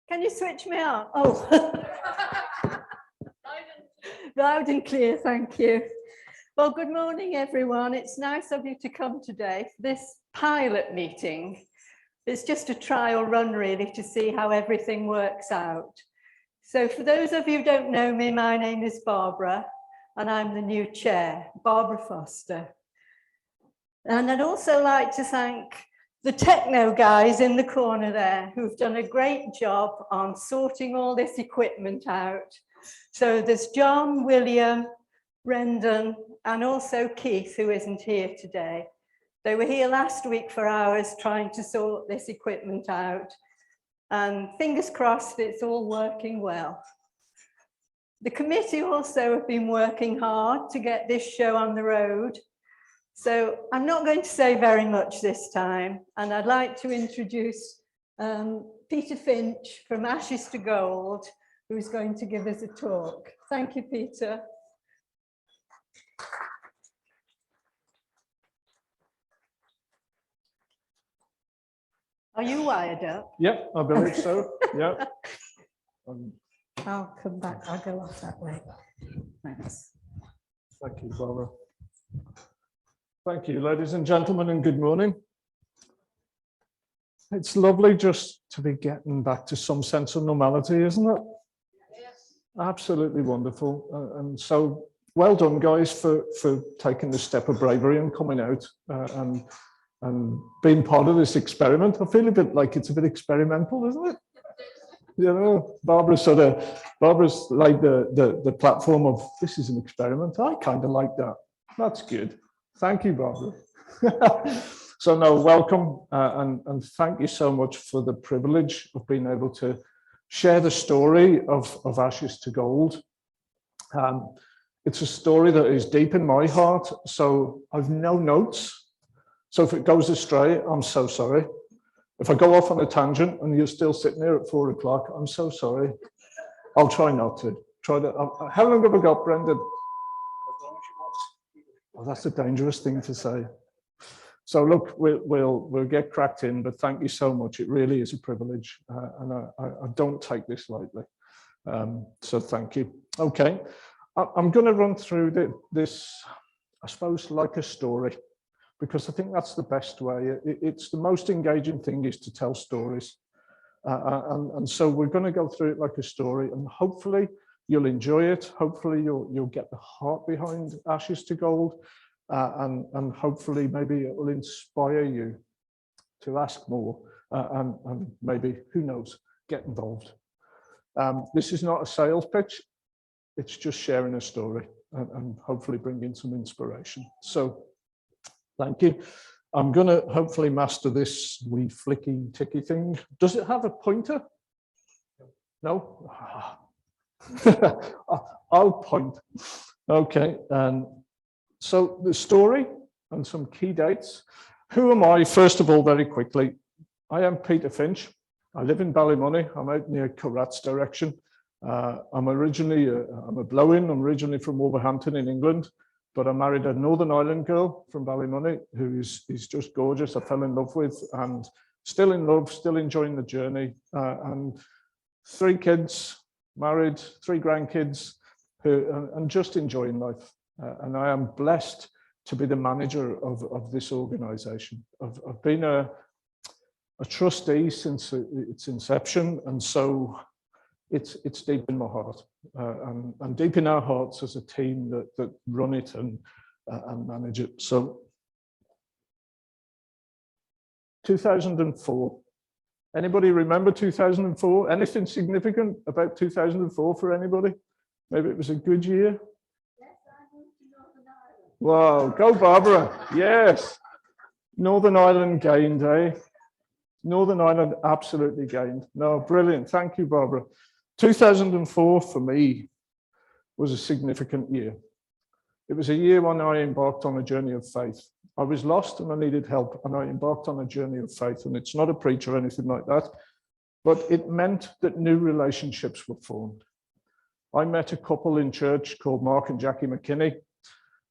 Can you switch me on? Oh, loud and clear, thank you. Well, good morning, everyone. It's nice of you to come today for this pilot meeting. It's just a trial run, really, to see how everything works out. So for those of you who don't know me, my name is Barbara, and I'm the new chair, Barbara Foster. And I'd also like to thank the techno guys in the corner there who've done a great job on sorting all this equipment out. So there's John, William, Brendan, and also Keith, who isn't here today. They were here last week for hours trying to sort this equipment out. And fingers crossed, it's all working well. The committee also have been working hard to get this show on the road. So I'm not going to say very much this time, and I'd like to introduce Peter Finch from AshesToGold, who's going to give us a talk. Thank you, Peter. Are you wired up? Yep, I believe so. Yep. I'll come back. I'll go off that way. Thanks. Thank you, Barbara. Thank you, ladies and gentlemen, and good morning. It's lovely just to be getting back to some sense of normality, isn't it? Yes. Absolutely wonderful. And so well done, guys, for taking the step of bravery and coming out and being part of this experiment. I feel a bit like it's a bit experimental, isn't it? You know, Barbara's like the platform of, this is an experiment. I kind of like that. That's good. Thank you, Barbara. So no, welcome, and thank you so much for the privilege of being able to share the story of AshesToGold. It's a story that is deep in my heart, so I've no notes. So if it goes astray, I'm so sorry. If I go off on a tangent and you're still sitting there at 4 o'clock, I'm so sorry. I'll try not to. How long have I got, Brendan? Oh, that's a dangerous thing to say. So look, we'll get cracked in, but thank you so much. It really is a privilege, and I don't take this lightly. So thank you. Okay, I'm going to run through this, I suppose, like a story, because I think that's the best way. It's the most engaging thing is to tell stories, and so we're going to go through it like a story, and hopefully you'll enjoy it. Hopefully you'll get the heart behind AshesToGold, and hopefully maybe it will inspire you to ask more, and maybe, who knows, get involved. This is not a sales pitch. It's just sharing a story and hopefully bringing some inspiration. So thank you. I'm going to hopefully master this wee flicky ticky thing. Does it have a pointer? No? I'll point. Okay, so the story and some key dates. Who am I? First of all, very quickly, I am Peter Finch. I live in Ballymoney. I'm out near Carrat's direction. I'm a blow-in. I'm originally from Wolverhampton in England, but I married a Northern Ireland girl from Ballymoney who is just gorgeous. I fell in love with, and still in love, still enjoying the journey, and 3 kids. Married, 3 grandkids, and just enjoying life. And I am blessed to be the manager of this organisation. I've been a trustee since its inception, and so it's deep in my heart, and deep in our hearts as a team that run it and manage it. So 2004. Anybody remember 2004? Anything significant about 2004 for anybody? Maybe it was a good year? Yes, I moved to Northern Ireland. Wow, go Barbara. Yes. Northern Ireland gained, eh? Northern Ireland absolutely gained. No, brilliant. Thank you, Barbara. 2004 for me was a significant year. It was a year when I embarked on a journey of faith. I was lost and I needed help, and I embarked on a journey of faith. And it's not a preach or anything like that, but it meant that new relationships were formed. I met a couple in church called Mark and Jackie McKinney,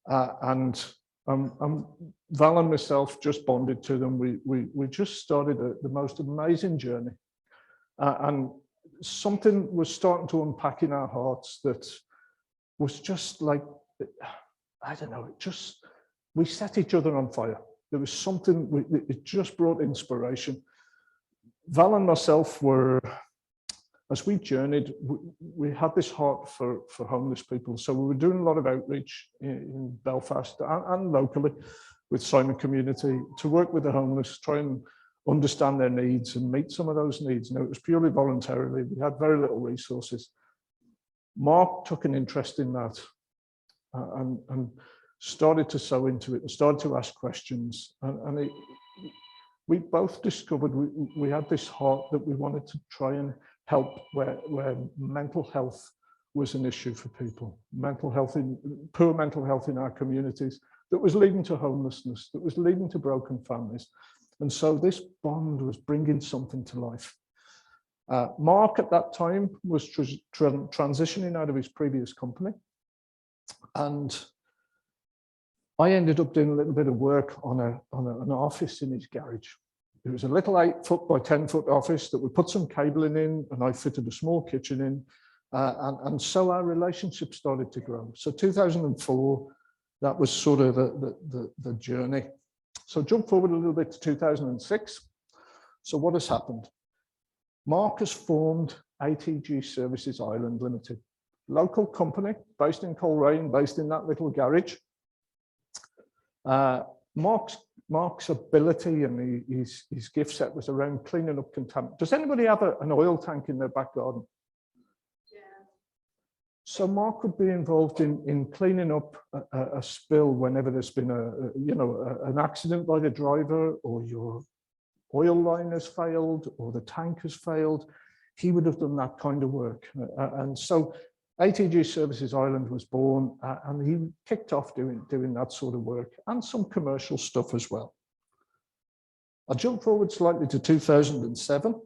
and Val and myself just bonded to them. We just started the most amazing journey. And something was starting to unpack in our hearts that was just like, I don't know, we set each other on fire. There was something, it just brought inspiration. Val and myself were, as we journeyed, we had this heart for homeless people. So we were doing a lot of outreach in Belfast and locally with Simon Community to work with the homeless, try and understand their needs and meet some of those needs. It was purely voluntarily. We had very little resources. Mark took an interest in that and started to sow into it and started to ask questions. We both discovered we had this heart that we wanted to try and help where mental health was an issue for people, poor mental health in our communities that was leading to homelessness, that was leading to broken families. And so this bond was bringing something to life. Mark at that time was transitioning out of his previous company. And I ended up doing a little bit of work on an office in his garage. It was a little 8-foot by 10-foot office that we put some cabling in, and I fitted a small kitchen in. And so our relationship started to grow. So 2004, that was sort of the journey. So jump forward a little bit to 2006. So what has happened? Mark has formed ATG Services Ireland Limited, local company based in Coleraine, based in that little garage. Mark's ability and his gift set was around cleaning up contaminants. Does anybody have an oil tank in their back garden? Yeah. So Mark would be involved in cleaning up a spill whenever there's been an accident by the driver, or your oil line has failed, or the tank has failed. He would have done that kind of work. And so ATG Services Ireland was born, and he kicked off doing that sort of work and some commercial stuff as well. I'll jump forward slightly to 2007.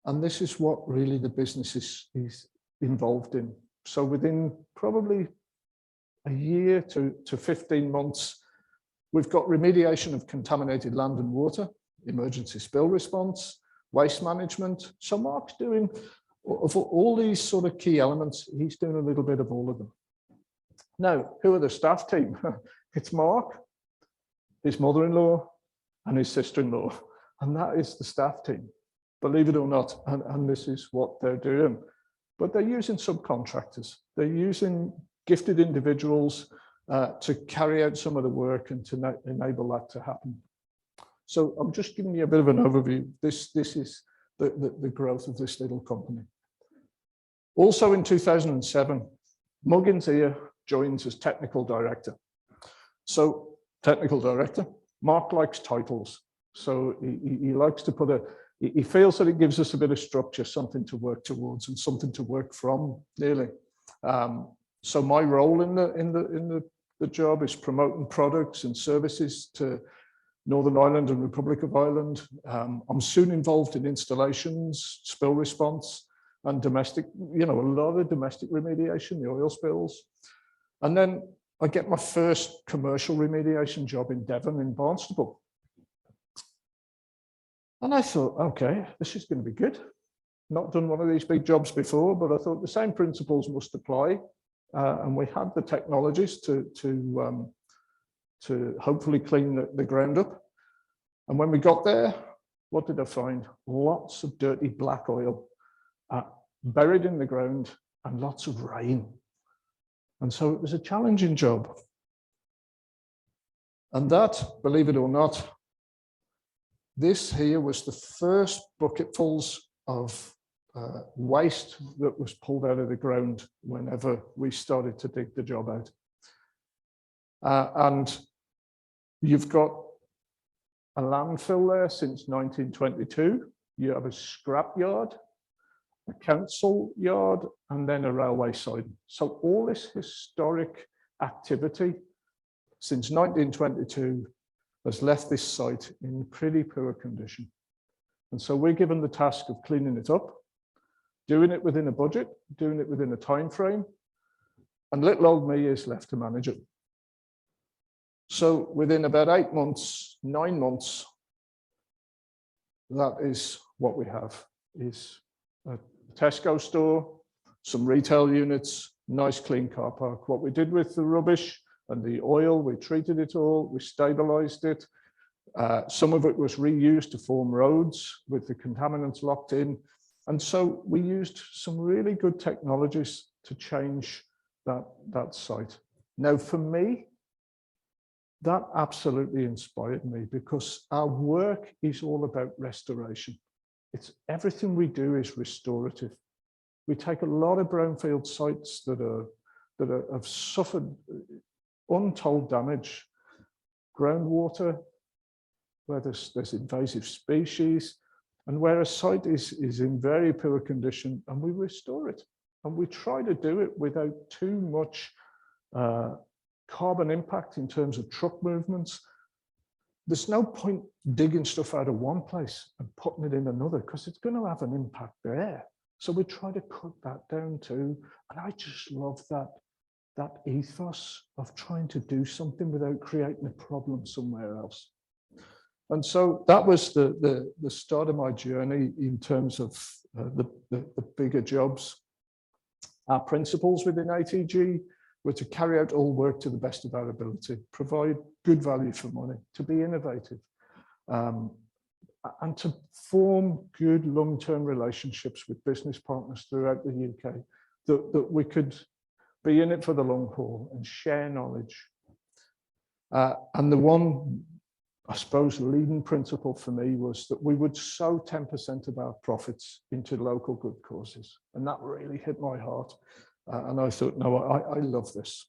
And this is what really the business is involved in. So within probably a year to 15 months, we've got remediation of contaminated land and water, emergency spill response, waste management. So Mark's doing, of all these sort of key elements, he's doing a little bit of all of them. Now, who are the staff team? It's Mark, his mother-in-law, and his sister-in-law. And that is the staff team, believe it or not. And this is what they're doing. But they're using subcontractors. They're using gifted individuals to carry out some of the work and to enable that to happen. So I'm just giving you a bit of an overview. This is the growth of this little company. Also in 2007, Muggins here joins as technical director. So technical director, Mark likes titles. So he likes to he feels that it gives us a bit of structure, something to work towards and something to work from, nearly. So my role in the job is promoting products and services to Northern Ireland and Republic of Ireland. I'm soon involved in installations, spill response, and domestic, a lot of domestic remediation, the oil spills. And then I get my first commercial remediation job in Devon, in Barnstaple. And I thought, okay, this is going to be good. Not done one of these big jobs before, but I thought the same principles must apply. And we had the technologies to hopefully clean the ground up. And when we got there, what did I find? Lots of dirty black oil buried in the ground and lots of rain. And so it was a challenging job. And that, believe it or not, this here was the first bucketfuls of waste that was pulled out of the ground whenever we started to dig the job out. And you've got a landfill there since 1922. You have a scrap yard, a council yard, and then a railway siding. So all this historic activity since 1922 has left this site in pretty poor condition. And so we're given the task of cleaning it up, doing it within a budget, doing it within a time frame, and little old me is left to manage it. So within about 8 months, 9 months, that is what we have. is a Tesco store, some retail units, nice clean car park. What we did with the rubbish and the oil, we treated it all, we stabilized it. Some of it was reused to form roads with the contaminants locked in. And so we used some really good technologies to change that site. Now, for me, that absolutely inspired me because our work is all about restoration. It's everything we do is restorative. We take a lot of brownfield sites that have suffered untold damage, groundwater, where there's invasive species, and where a site is in very poor condition, and we restore it. And we try to do it without too much carbon impact in terms of truck movements. There's no point digging stuff out of one place and putting it in another because it's going to have an impact there. So we try to cut that down too. And I just love that ethos of trying to do something without creating a problem somewhere else. And so that was the start of my journey in terms of the bigger jobs. Our principles within ATG were to carry out all work to the best of our ability, provide good value for money, to be innovative, and to form good long-term relationships with business partners throughout the UK, that we could be in it for the long haul and share knowledge. And the one, I suppose, leading principle for me was that we would sow 10% of our profits into local good causes. And that really hit my heart. And I thought, no, I love this.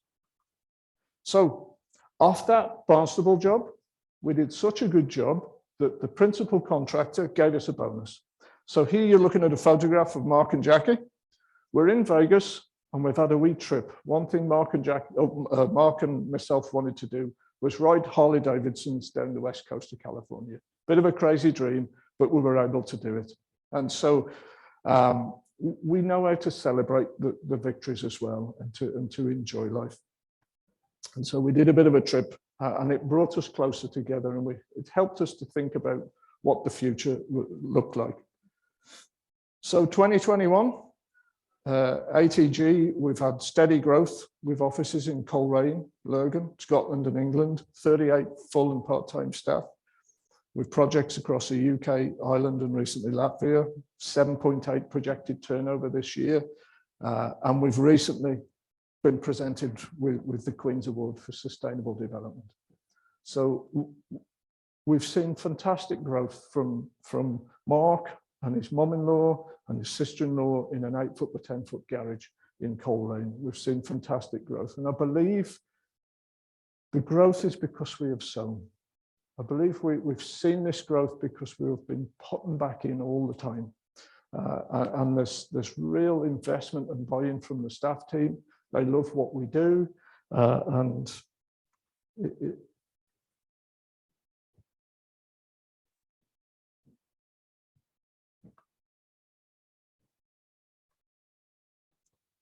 So after that Barnstable job, we did such a good job that the principal contractor gave us a bonus. So here you're looking at a photograph of Mark and Jackie. We're in Vegas and we've had a wee trip. One thing Mark and myself wanted to do was ride Harley Davidsons down the west coast of California. Bit of a crazy dream, but we were able to do it. And so we know how to celebrate the victories as well and to enjoy life. And so we did a bit of a trip and it brought us closer together and it helped us to think about what the future looked like. So 2021, ATG, we've had steady growth with offices in Coleraine, Lurgan, Scotland and England, 38 full and part-time staff, with projects across the UK, Ireland and recently Latvia, 7.8 projected turnover this year. And we've recently been presented with the Queen's Award for Sustainable Development. So we've seen fantastic growth from Mark and his mum-in-law and his sister-in-law in an 8-foot by 10-foot garage in Coleraine. We've seen fantastic growth. And I believe the growth is because we have sown. I believe we've seen this growth because we've been putting back in all the time. And there's real investment and buy-in from the staff team. They love what we do.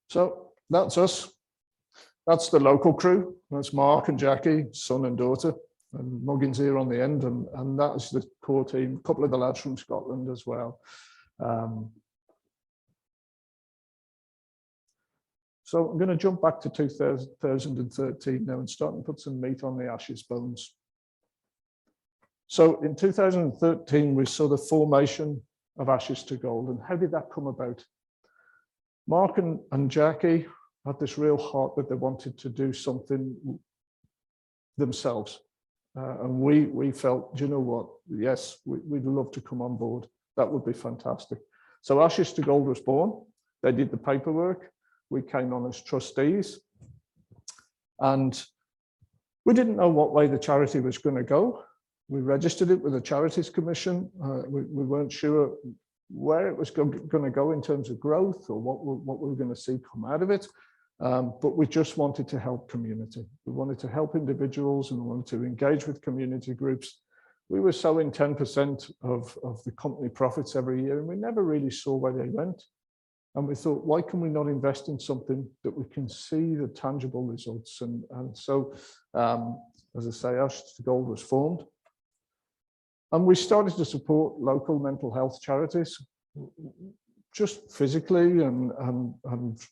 So that's us. That's the local crew. That's Mark and Jackie, son and daughter, and Muggins here on the end. And that's the core team, a couple of the lads from Scotland as well. So I'm going to jump back to 2013 now and start and put some meat on the Ashes bones. So in 2013, we saw the formation of Ashes2Gold. And how did that come about? Mark and Jackie had this real heart that they wanted to do something themselves. And we felt, do you know what? Yes, we'd love to come on board. That would be fantastic. So Ashes2Gold was born. They did the paperwork. We came on as trustees. And we didn't know what way the charity was going to go. We registered it with the Charities Commission. We weren't sure where it was going to go in terms of growth or what we were going to see come out of it. But we just wanted to help community. We wanted to help individuals and we wanted to engage with community groups. We were sowing 10% of the company profits every year and we never really saw where they went. And we thought, why can we not invest in something that we can see the tangible results? And so, as I say, Ashes2Gold was formed. And we started to support local mental health charities. just physically and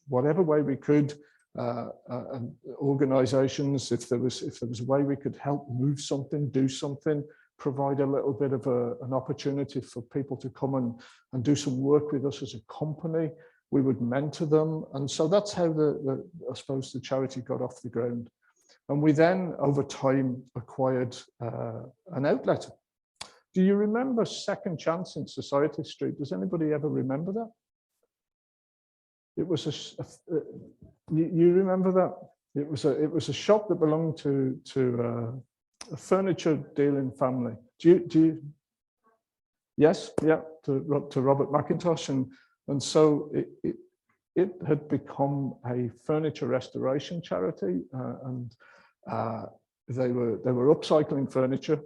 whatever way we could, and organizations, if there was a way we could help move something, do something, provide a little bit of an opportunity for people to come and do some work with us as a company, we would mentor them. And so that's how I suppose the charity got off the ground. And we then, over time, acquired an outlet. Do you remember Second Chance in Society Street? Does anybody ever remember that? It was you remember that? It was a shop that belonged to a furniture dealing family. Do you? Yes, yeah, to Robert McIntosh, and so it had become a furniture restoration charity, and they were upcycling furniture,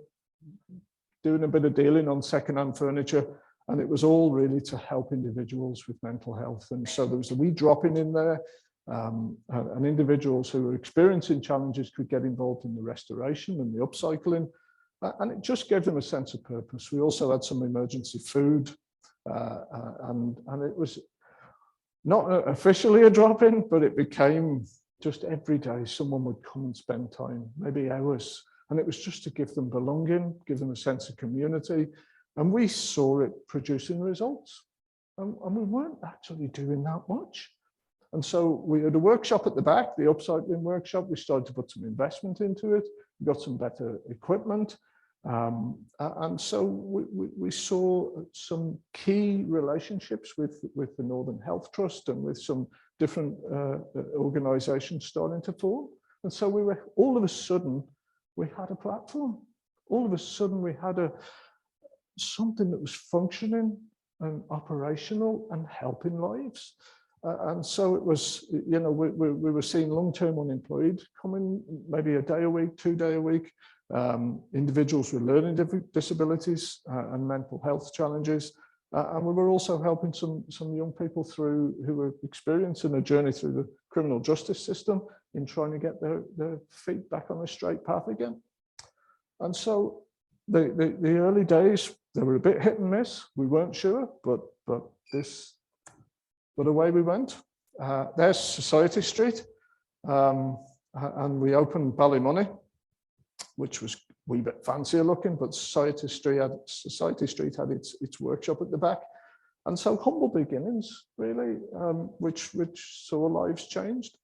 doing a bit of dealing on second-hand furniture, and it was all really to help individuals with mental health. And so there was a wee drop-in in there, and individuals who were experiencing challenges could get involved in the restoration and the upcycling, and it just gave them a sense of purpose. We also had some emergency food, and it was not officially a drop-in, but it became just every day someone would come and spend time, maybe hours, and it was just to give them belonging, give them a sense of community. And we saw it producing results, and we weren't actually doing that much. And so we had a workshop at the back, the upcycling workshop. We started to put some investment into it. We got some better equipment. And so we saw some key relationships with the Northern Health Trust and with some different organizations starting to form. And so we were, all of a sudden, we had a platform. All of a sudden, we had something that was functioning and operational and helping lives. And so it was, you know, we were seeing long-term unemployed coming maybe a day a week, 2 days a week, individuals with learning disabilities and mental health challenges. And we were also helping some young people who were experiencing a journey through the criminal justice system in trying to get their feet back on the straight path again. And so the early days, they were a bit hit and miss. We weren't sure, but away we went. There's Society Street, and we opened Ballymoney, which was a wee bit fancier looking, but Society Street had its workshop at the back. And so humble beginnings, really, which saw lives changed.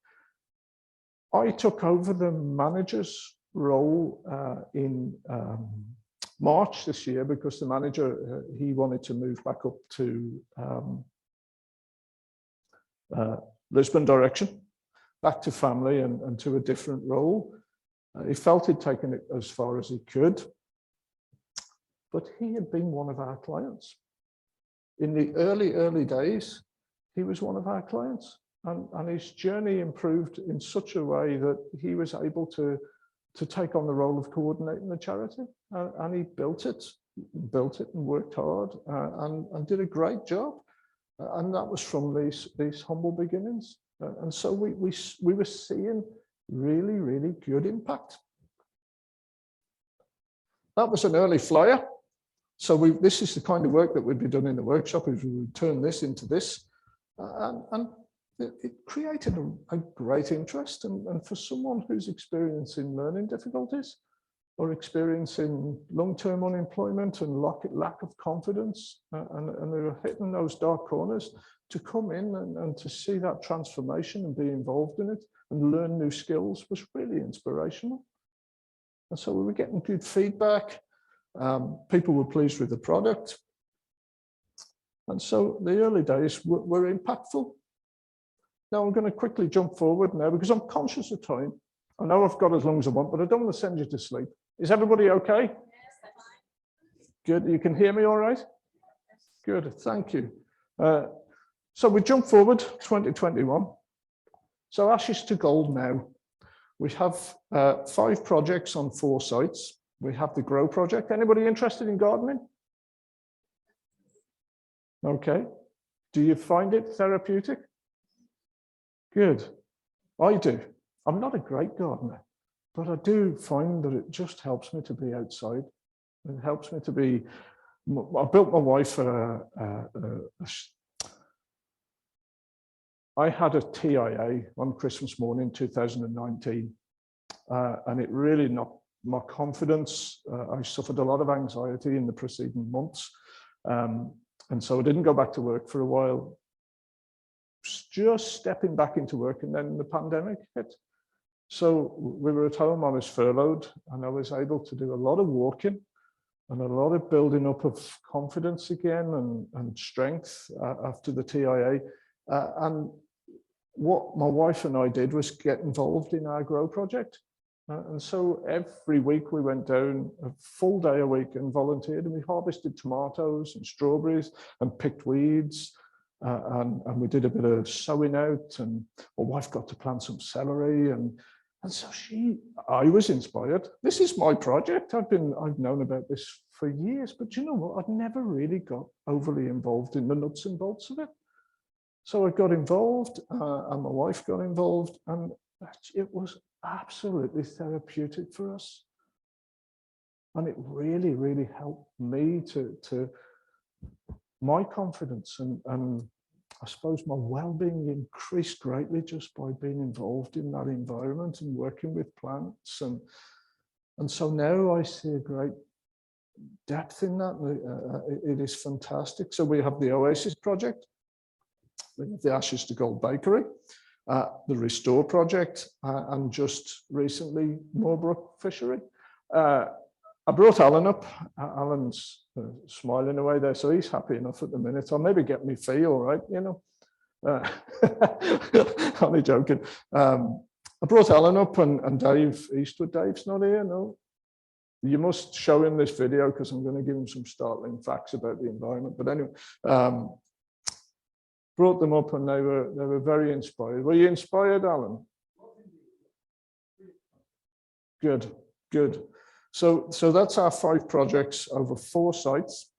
I took over the manager's role in March this year, because the manager, he wanted to move back up to Lisbon direction, back to family and to a different role. He felt he'd taken it as far as he could, but he had been one of our clients. In the early days, he was one of our clients, and his journey improved in such a way that he was able to take on the role of coordinating the charity, and he built it and worked hard and did a great job. And that was from these humble beginnings. And so we were seeing really, really good impact. That was an early flyer. So this is the kind of work that would be done in the workshop, is we would turn this into this. And it created a great interest. And for someone who's experiencing learning difficulties or experiencing long-term unemployment and lack of confidence, and they were hitting those dark corners, to come in and to see that transformation and be involved in it and learn new skills was really inspirational. And so we were getting good feedback. People were pleased with the product. And so the early days were impactful. Now I'm going to quickly jump forward now, because I'm conscious of time. I know I've got as long as I want, but I don't want to send you to sleep. Is everybody okay? Good. You can hear me all right? Good. Thank you. So we jump forward 2021. So Ashes to Gold now. We have 5 projects on 4 sites. We have the Grow project. Anybody interested in gardening? Okay. Do you find it therapeutic? Good. I do. I'm not a great gardener, but I do find that it just helps me to be outside. It helps me to be I built my wife I had a TIA on Christmas morning 2019, and it really knocked my confidence. I suffered a lot of anxiety in the preceding months, and so I didn't go back to work for a while, just stepping back into work, and then the pandemic hit. So we were at home, I was furloughed, and I was able to do a lot of walking and a lot of building up of confidence again and strength after the TIA. And what my wife and I did was get involved in our Grow project. And so every week we went down a full day a week and volunteered, and we harvested tomatoes and strawberries and picked weeds. And we did a bit of sowing out, and my wife got to plant some celery, and so I was inspired. This is my project. I've known about this for years, but you know what? I'd never really got overly involved in the nuts and bolts of it. So I got involved, and my wife got involved, and it was absolutely therapeutic for us. And it really, really helped me to my confidence and I suppose my well-being increased greatly just by being involved in that environment and working with plants. And so now I see a great depth in that. It is fantastic. So we have the Oasis project, we have the Ashes to Gold bakery, the Restore project, and just recently Moorbrook fishery. I brought Alan up. Alan's smiling away there, so he's happy enough at the minute. I'll maybe get me fee, all right, you know. Only joking. I brought Alan up, and Dave Eastwood. Dave's not here, no. You must show him this video because I'm going to give him some startling facts about the environment. But anyway, brought them up, and they were very inspired. Were you inspired, Alan? Good, good. So that's our 5 projects over 4 sites.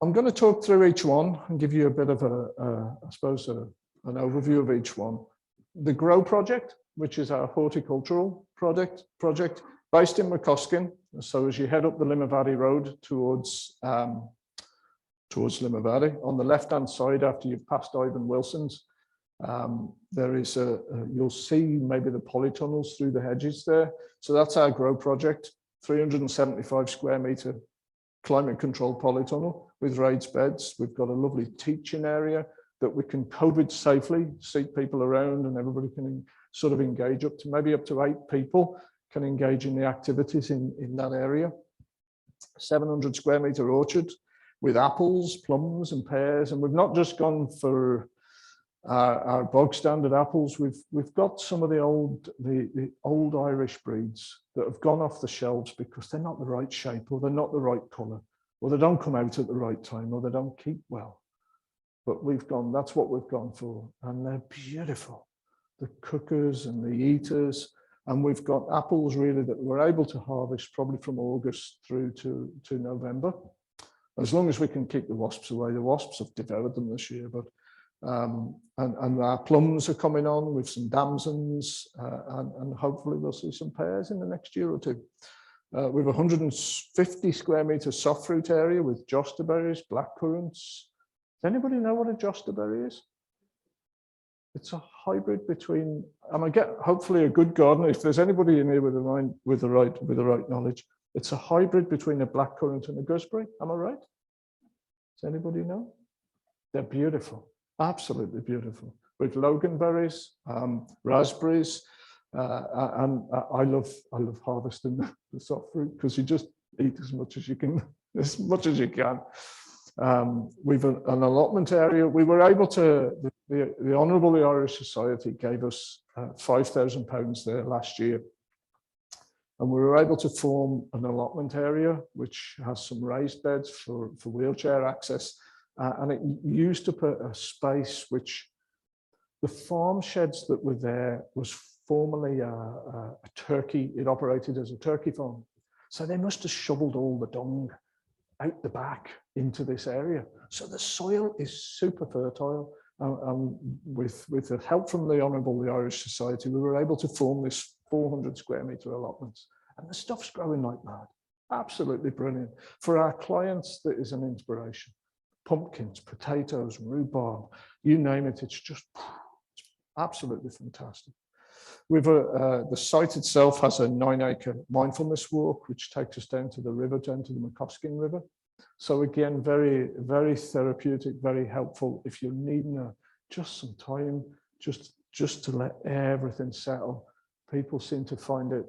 I'm going to talk through each one and give you a bit of I suppose, an overview of each one. The Grow project, which is our horticultural project based in McCoskin. So as you head up the Limavady Road towards Limavady, on the left-hand side after you've passed Ivan Wilson's, there is you'll see maybe the polytunnels through the hedges there. So that's our Grow project, 375 square metre climate controlled polytunnel with raised beds. We've got a lovely teaching area that we can COVID safely seat people around, and everybody can sort of engage up to 8 people can engage in the activities in that area. 700 square metre orchard with apples, plums and pears. And we've not just gone for our bog standard apples. We've got some of the old Irish breeds that have gone off the shelves because they're not the right shape, or they're not the right colour, or they don't come out at the right time, or they don't keep well. But that's what we've gone for, and they're beautiful. The cookers and the eaters, and we've got apples really that we're able to harvest probably from August through to November, as long as we can keep the wasps away. The wasps have devoured them this year, but and our plums are coming on with some damsons, and hopefully we'll see some pears in the next year or 2. We have 150 square metre soft fruit area with josterberries, blackcurrants. Does anybody know what a josterberry is? It's a hybrid between, and I get hopefully a good gardener, if there's anybody in here with the right knowledge, it's a hybrid between a blackcurrant and a gooseberry. Am I right? Does anybody know? They're beautiful. Absolutely beautiful, with loganberries, raspberries, and I love harvesting the soft fruit because you just eat as much as you can. We've an allotment area. We were able to. The Honourable the Irish Society gave us £5,000 there last year, and we were able to form an allotment area which has some raised beds for wheelchair access. And it used to put a space which the farm sheds that were there was formerly a turkey. It operated as a turkey farm. So they must have shoveled all the dung out the back into this area. So the soil is super fertile. With the help from the Honourable the Irish Society, we were able to form this 400 square metre allotments. And the stuff's growing like mad. absolutely brilliant. For our clients, that is an inspiration. Pumpkins, potatoes, rhubarb, you name it, it's just absolutely fantastic. The site itself has a 9-acre mindfulness walk, which takes us down to the river, down to the Mukoskin River. So again, very, very therapeutic, very helpful if you're needing just some time, just to let everything settle. People seem to find it,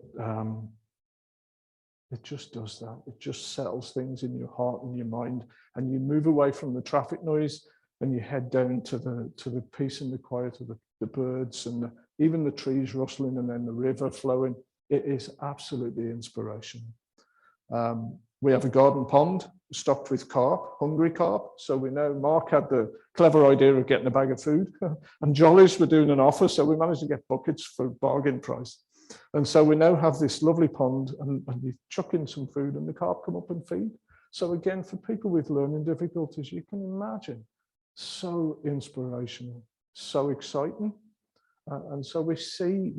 it just does that. It just settles things in your heart and your mind, and you move away from the traffic noise and you head down to the peace and the quiet of the birds and even the trees rustling and then the river flowing. It is absolutely inspirational. We have a garden pond stocked with carp, hungry carp. So we know Mark had the clever idea of getting a bag of food and Jollies were doing an offer. So we managed to get buckets for bargain price. And so we now have this lovely pond and you chuck in some food and the carp come up and feed. So again, for people with learning difficulties, you can imagine, so inspirational, so exciting. And so we're seeing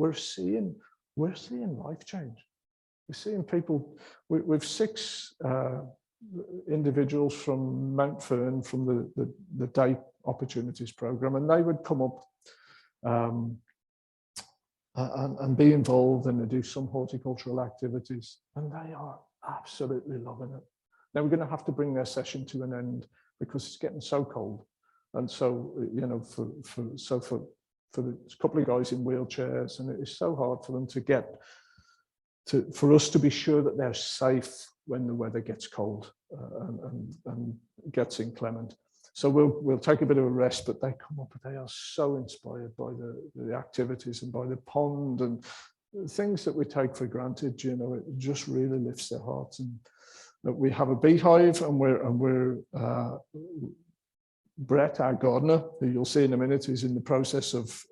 life change. We're seeing people, we've 6 individuals from Mount Fern from the Day Opportunities Programme, and they would come up and be involved and do some horticultural activities, and they are absolutely loving it. Now we're going to have to bring their session to an end because it's getting so cold, and so you know for the couple of guys in wheelchairs, and it is so hard for them to get for us to be sure that they're safe when the weather gets cold and gets inclement. So we'll take a bit of a rest, but they come up and they are so inspired by the activities and by the pond and things that we take for granted. You know, it just really lifts their hearts. And that we have a beehive, and we're Brett, our gardener, who you'll see in a minute, is in the process of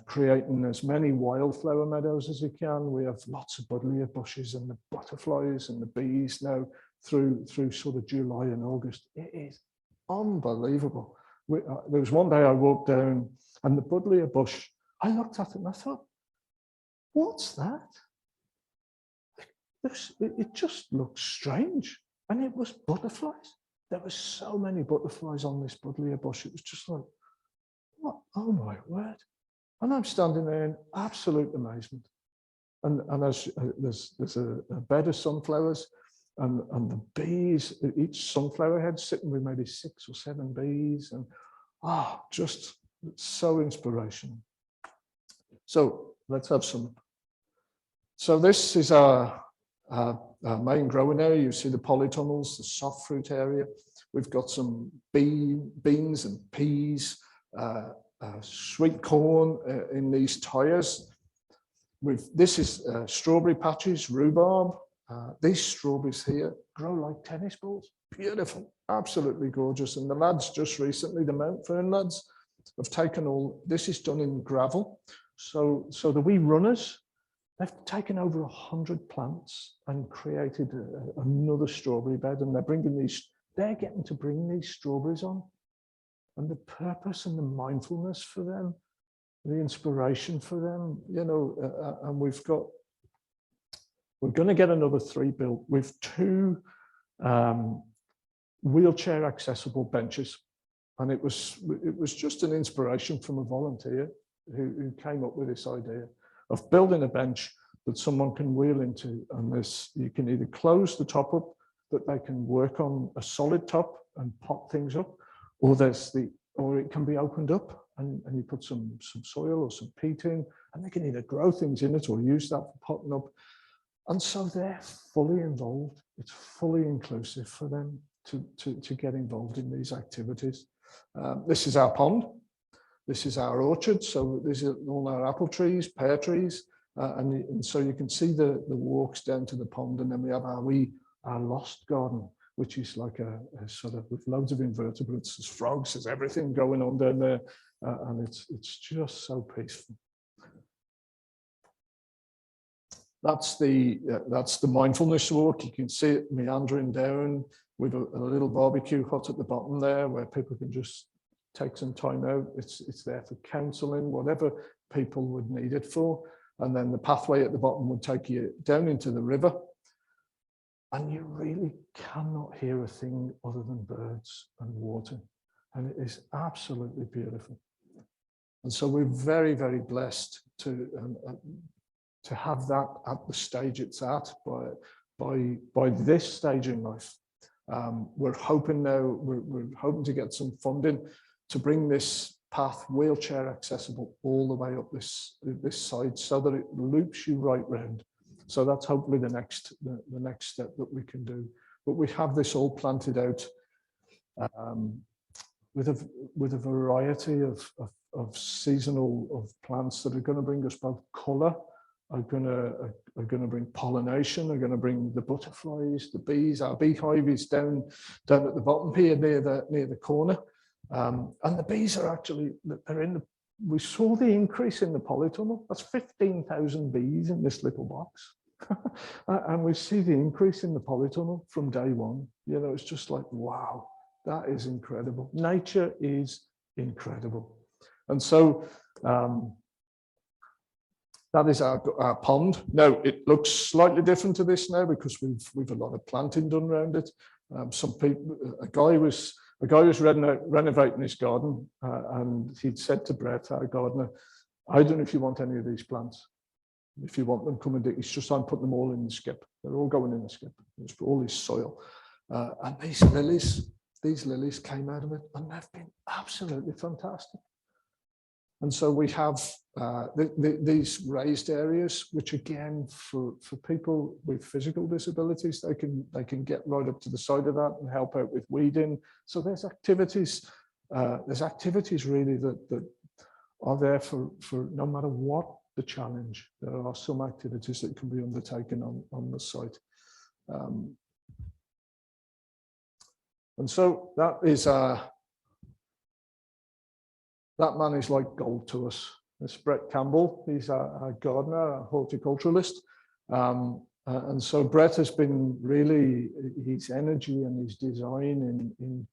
creating as many wildflower meadows as we can. We have lots of buddleia bushes and the butterflies and the bees now through sort of July and August. It is unbelievable. There was one day I walked down and the buddleia bush, I looked at it and I thought, what's that? It just looks strange. And it was butterflies. There were so many butterflies on this buddleia bush. It was just like, what? Oh my word. And I'm standing there in absolute amazement. And there's a bed of sunflowers and the bees, each sunflower head sitting with maybe 6 or 7 bees, and just so inspirational. So let's have some. So this is our main growing area. You see the polytunnels, the soft fruit area. We've got some beans and peas, sweet corn in these tires. This is strawberry patches, rhubarb. These strawberries here grow like tennis balls. Beautiful, absolutely gorgeous. And the lads just recently, the Mount Fern lads, have taken all, this is done in gravel. So the wee runners, they've taken over 100 plants and created another strawberry bed, and they're getting to bring these strawberries on. And the purpose and the mindfulness for them, the inspiration for them, you know, and we're going to get another 3 built with 2 wheelchair accessible benches. And it was just an inspiration from a volunteer who came up with this idea of building a bench that someone can wheel into. And you can either close the top up, that they can work on a solid top and pop things up, or it can be opened up and you put some soil or some peat in, and they can either grow things in it or use that for potting up. And so they're fully involved. It's fully inclusive for them to get involved in these activities. This is our pond. This is our orchard. So these are all our apple trees, pear trees. And so you can see the walks down to the pond. And then we have our lost garden, which is like a sort of with loads of invertebrates. There's frogs, there's everything going on down there. And it's just so peaceful. That's the mindfulness walk. You can see it meandering down with a little barbecue hut at the bottom there where people can just take some time out. It's there for counselling, whatever people would need it for. And then the pathway at the bottom would take you down into the river. and you really cannot hear a thing other than birds and water. And it is absolutely beautiful. And so we're very, very blessed to have that at the stage it's at by this stage in life. We're hoping now, we're hoping to get some funding to bring this path wheelchair accessible all the way up this side so that it loops you right round. So that's hopefully the next step that we can do. But we have this all planted out with a variety of seasonal plants that are going to bring us both colour, are going to bring pollination, are going to bring the butterflies, the bees. Our beehive is down at the bottom here near the corner, and the bees are actually, they're in the. We saw the increase in the polytunnel. That's 15,000 bees in this little box. And we see the increase in the polytunnel from day one. You know, it's just like, wow, that is incredible. Nature is incredible. And so that is our pond. Now, it looks slightly different to this now because we've a lot of planting done around it. Some people, a guy was renovating his garden, and he'd said to Brett, our gardener, I don't know if you want any of these plants. If you want them, come and do it. It's just I'm putting them all in the skip. They're all going in the skip. It's all this soil. And these lilies came out of it, and they've been absolutely fantastic. And so we have these raised areas, which again, for people with physical disabilities, they can get right up to the side of that and help out with weeding. So there's activities really that are there for no matter what the challenge. There are some activities that can be undertaken on the site. And so that is that man is like gold to us. It's Brett Campbell. He's a gardener, a horticulturalist. And so Brett has been really, his energy and his design in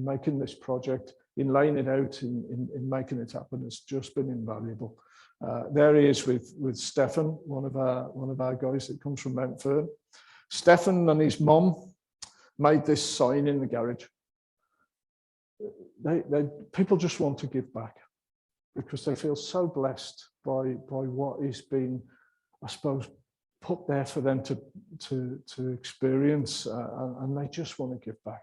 making this project, in laying it out, in making it happen, has just been invaluable. There he is with Stefan, one of our guys that comes from Mount Fern. Stefan and his mum made this sign in the garage. People just want to give back because they feel so blessed by what is being, I suppose, put there for them to experience, and they just want to give back.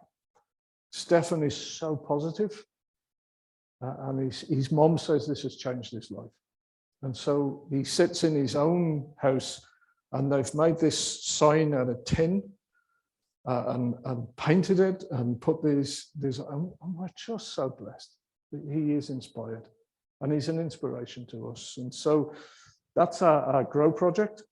Stefan is so positive, and his mom says this has changed his life. And so he sits in his own house, and they've made this sign out of tin, and painted it and put these and we're just so blessed that he is inspired, and he's an inspiration to us. And so that's our grow project.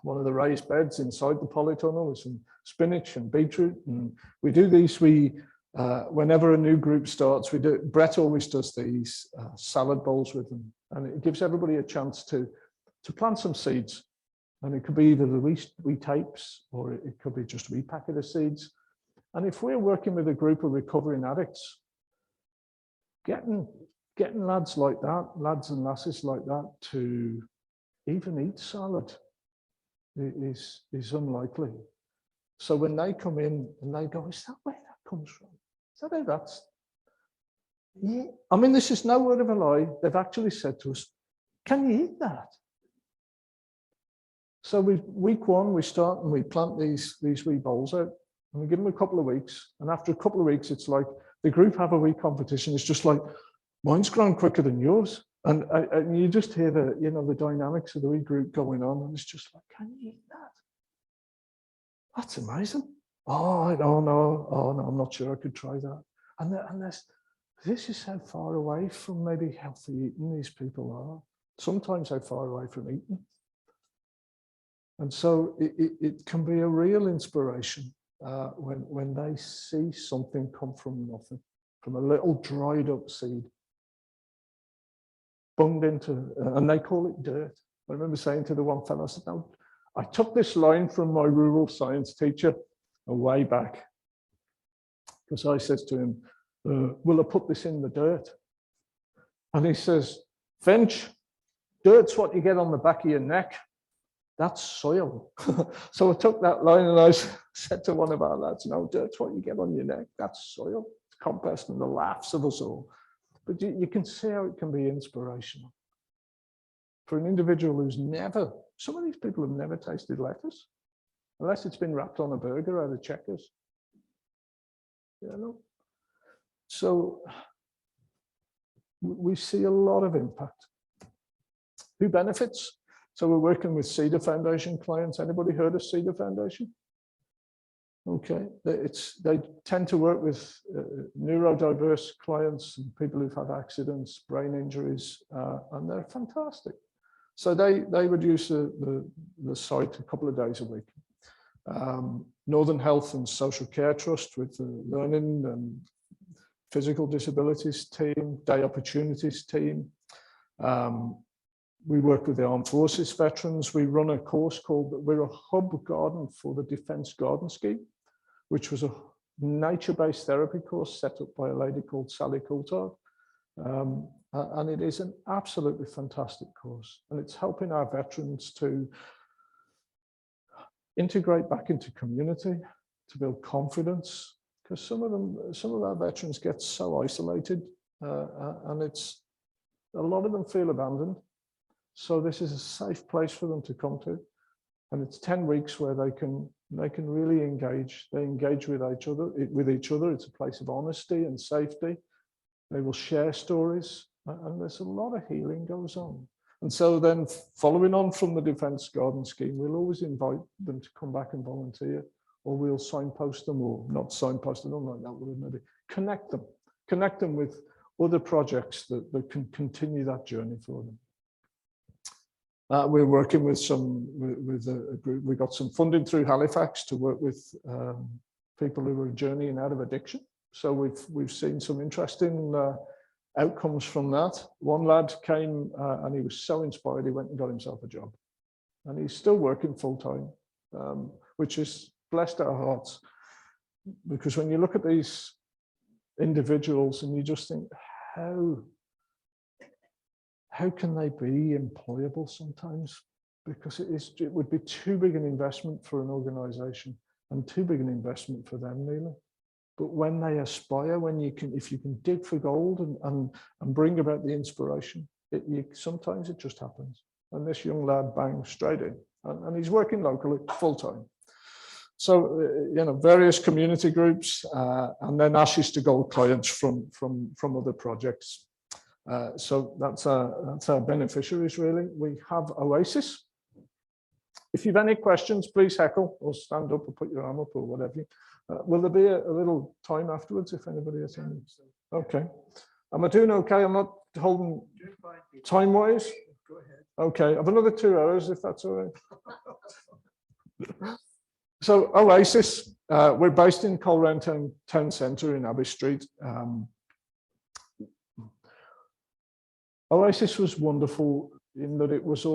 One of the raised beds inside the polytunnel with some spinach and beetroot, and we do these. Whenever a new group starts, we do. Brett always does these salad bowls with them, and it gives everybody a chance to plant some seeds. And it could be either the wee tapes, or it could be just a wee packet of seeds. And if we're working with a group of recovering addicts, getting lads like that, lads and lasses like that, to even eat salad is unlikely. So when they come in and they go, is that where that comes from? Is that how that's? Yeah. I mean, this is no word of a lie. They've actually said to us, can you eat that? So week one, we start and we plant these wee bowls out, and we give them a couple of weeks. And after a couple of weeks, it's like the group have a wee competition. It's just like, mine's grown quicker than yours. And you just hear the dynamics of the wee group going on. And it's just like, can you eat that? That's amazing. Oh no, I'm not sure I could try that. And this is how far away from maybe healthy eating these people are. Sometimes how far away from eating. And so it can be a real inspiration when they see something come from nothing, from a little dried up seed, bunged into, and they call it dirt. I remember saying to the one fellow, I said, no, I took this line from my rural science teacher a way back, because I says to him, will I put this in the dirt? And he says, Finch, dirt's what you get on the back of your neck. That's soil. So I took that line and I said to one of our lads, no, dirt's what you get on your neck. That's soil. It's compost, and the laughs of us all. But you can see how it can be inspirational. For an individual who's never, some of these people have never tasted lettuce, unless it's been wrapped on a burger out of Checkers. You know? So we see a lot of impact. Who benefits? So we're working with Cedar Foundation clients. Anybody heard of Cedar Foundation? Okay, they tend to work with neurodiverse clients and people who've had accidents, brain injuries, and they're fantastic. So they would use the site a couple of days a week. Northern Health and Social Care Trust with the learning and physical disabilities team, day opportunities team. We work with the Armed Forces veterans. We run a course called, we're a hub garden for the Defence Garden Scheme, which was a nature-based therapy course set up by a lady called Sally Coulthard. And it is an absolutely fantastic course. And it's helping our veterans to integrate back into community, to build confidence, because some of our veterans get so isolated, and a lot of them feel abandoned. So this is a safe place for them to come to, and it's 10 weeks where they can really engage. They engage with each other. It's a place of honesty and safety. They will share stories, and there's a lot of healing goes on. And so then, following on from the Defence Garden Scheme, we'll always invite them to come back and volunteer, or we'll signpost them, or not signpost them, I don't like that word, maybe connect them with other projects that can continue that journey for them. We're working with a group. We got some funding through Halifax to work with people who are journeying out of addiction. So we've seen some interesting outcomes from that. One lad came and he was so inspired, he went and got himself a job, and he's still working full time, which has blessed our hearts. Because when you look at these individuals and you just think, how can they be employable sometimes? Because it would be too big an investment for an organization and too big an investment for them, really. But when they aspire, if you can dig for gold and bring about the inspiration, sometimes it just happens. And this young lad banged straight in, and he's working locally full time. So various community groups, and then AshesToGold clients from other projects. So that's our beneficiaries, really. We have Oasis. If you've any questions, please heckle or stand up or put your arm up or whatever. Will there be a little time afterwards if anybody has any? Okay. Am I doing okay? I'm not holding time-wise? Go ahead. Okay, I have another 2 hours if that's all right. So Oasis, we're based in Coleraine Town Centre in Abbey Street. Oasis was wonderful in that it was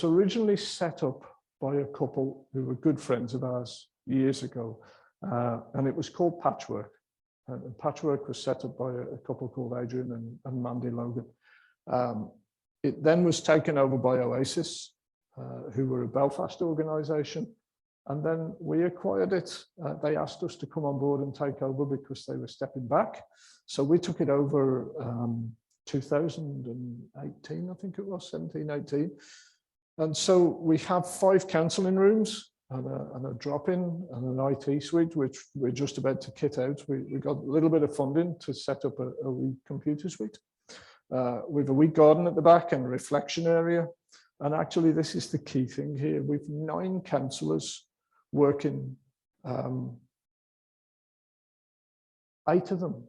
originally set up by a couple who were good friends of ours years ago, and it was called Patchwork. And Patchwork was set up by a couple called Adrian and Mandy Logan. It then was taken over by Oasis, who were a Belfast organisation, and then we acquired it. They asked us to come on board and take over because they were stepping back. So we took it over 2018, I think it was, 17, 18. And so we have 5 counselling rooms and a drop-in and an IT suite, which we're just about to kit out. We got a little bit of funding to set up a wee computer suite. We've a wee garden at the back and a reflection area. And actually, this is the key thing here. We've 9 counsellors working. 8 of them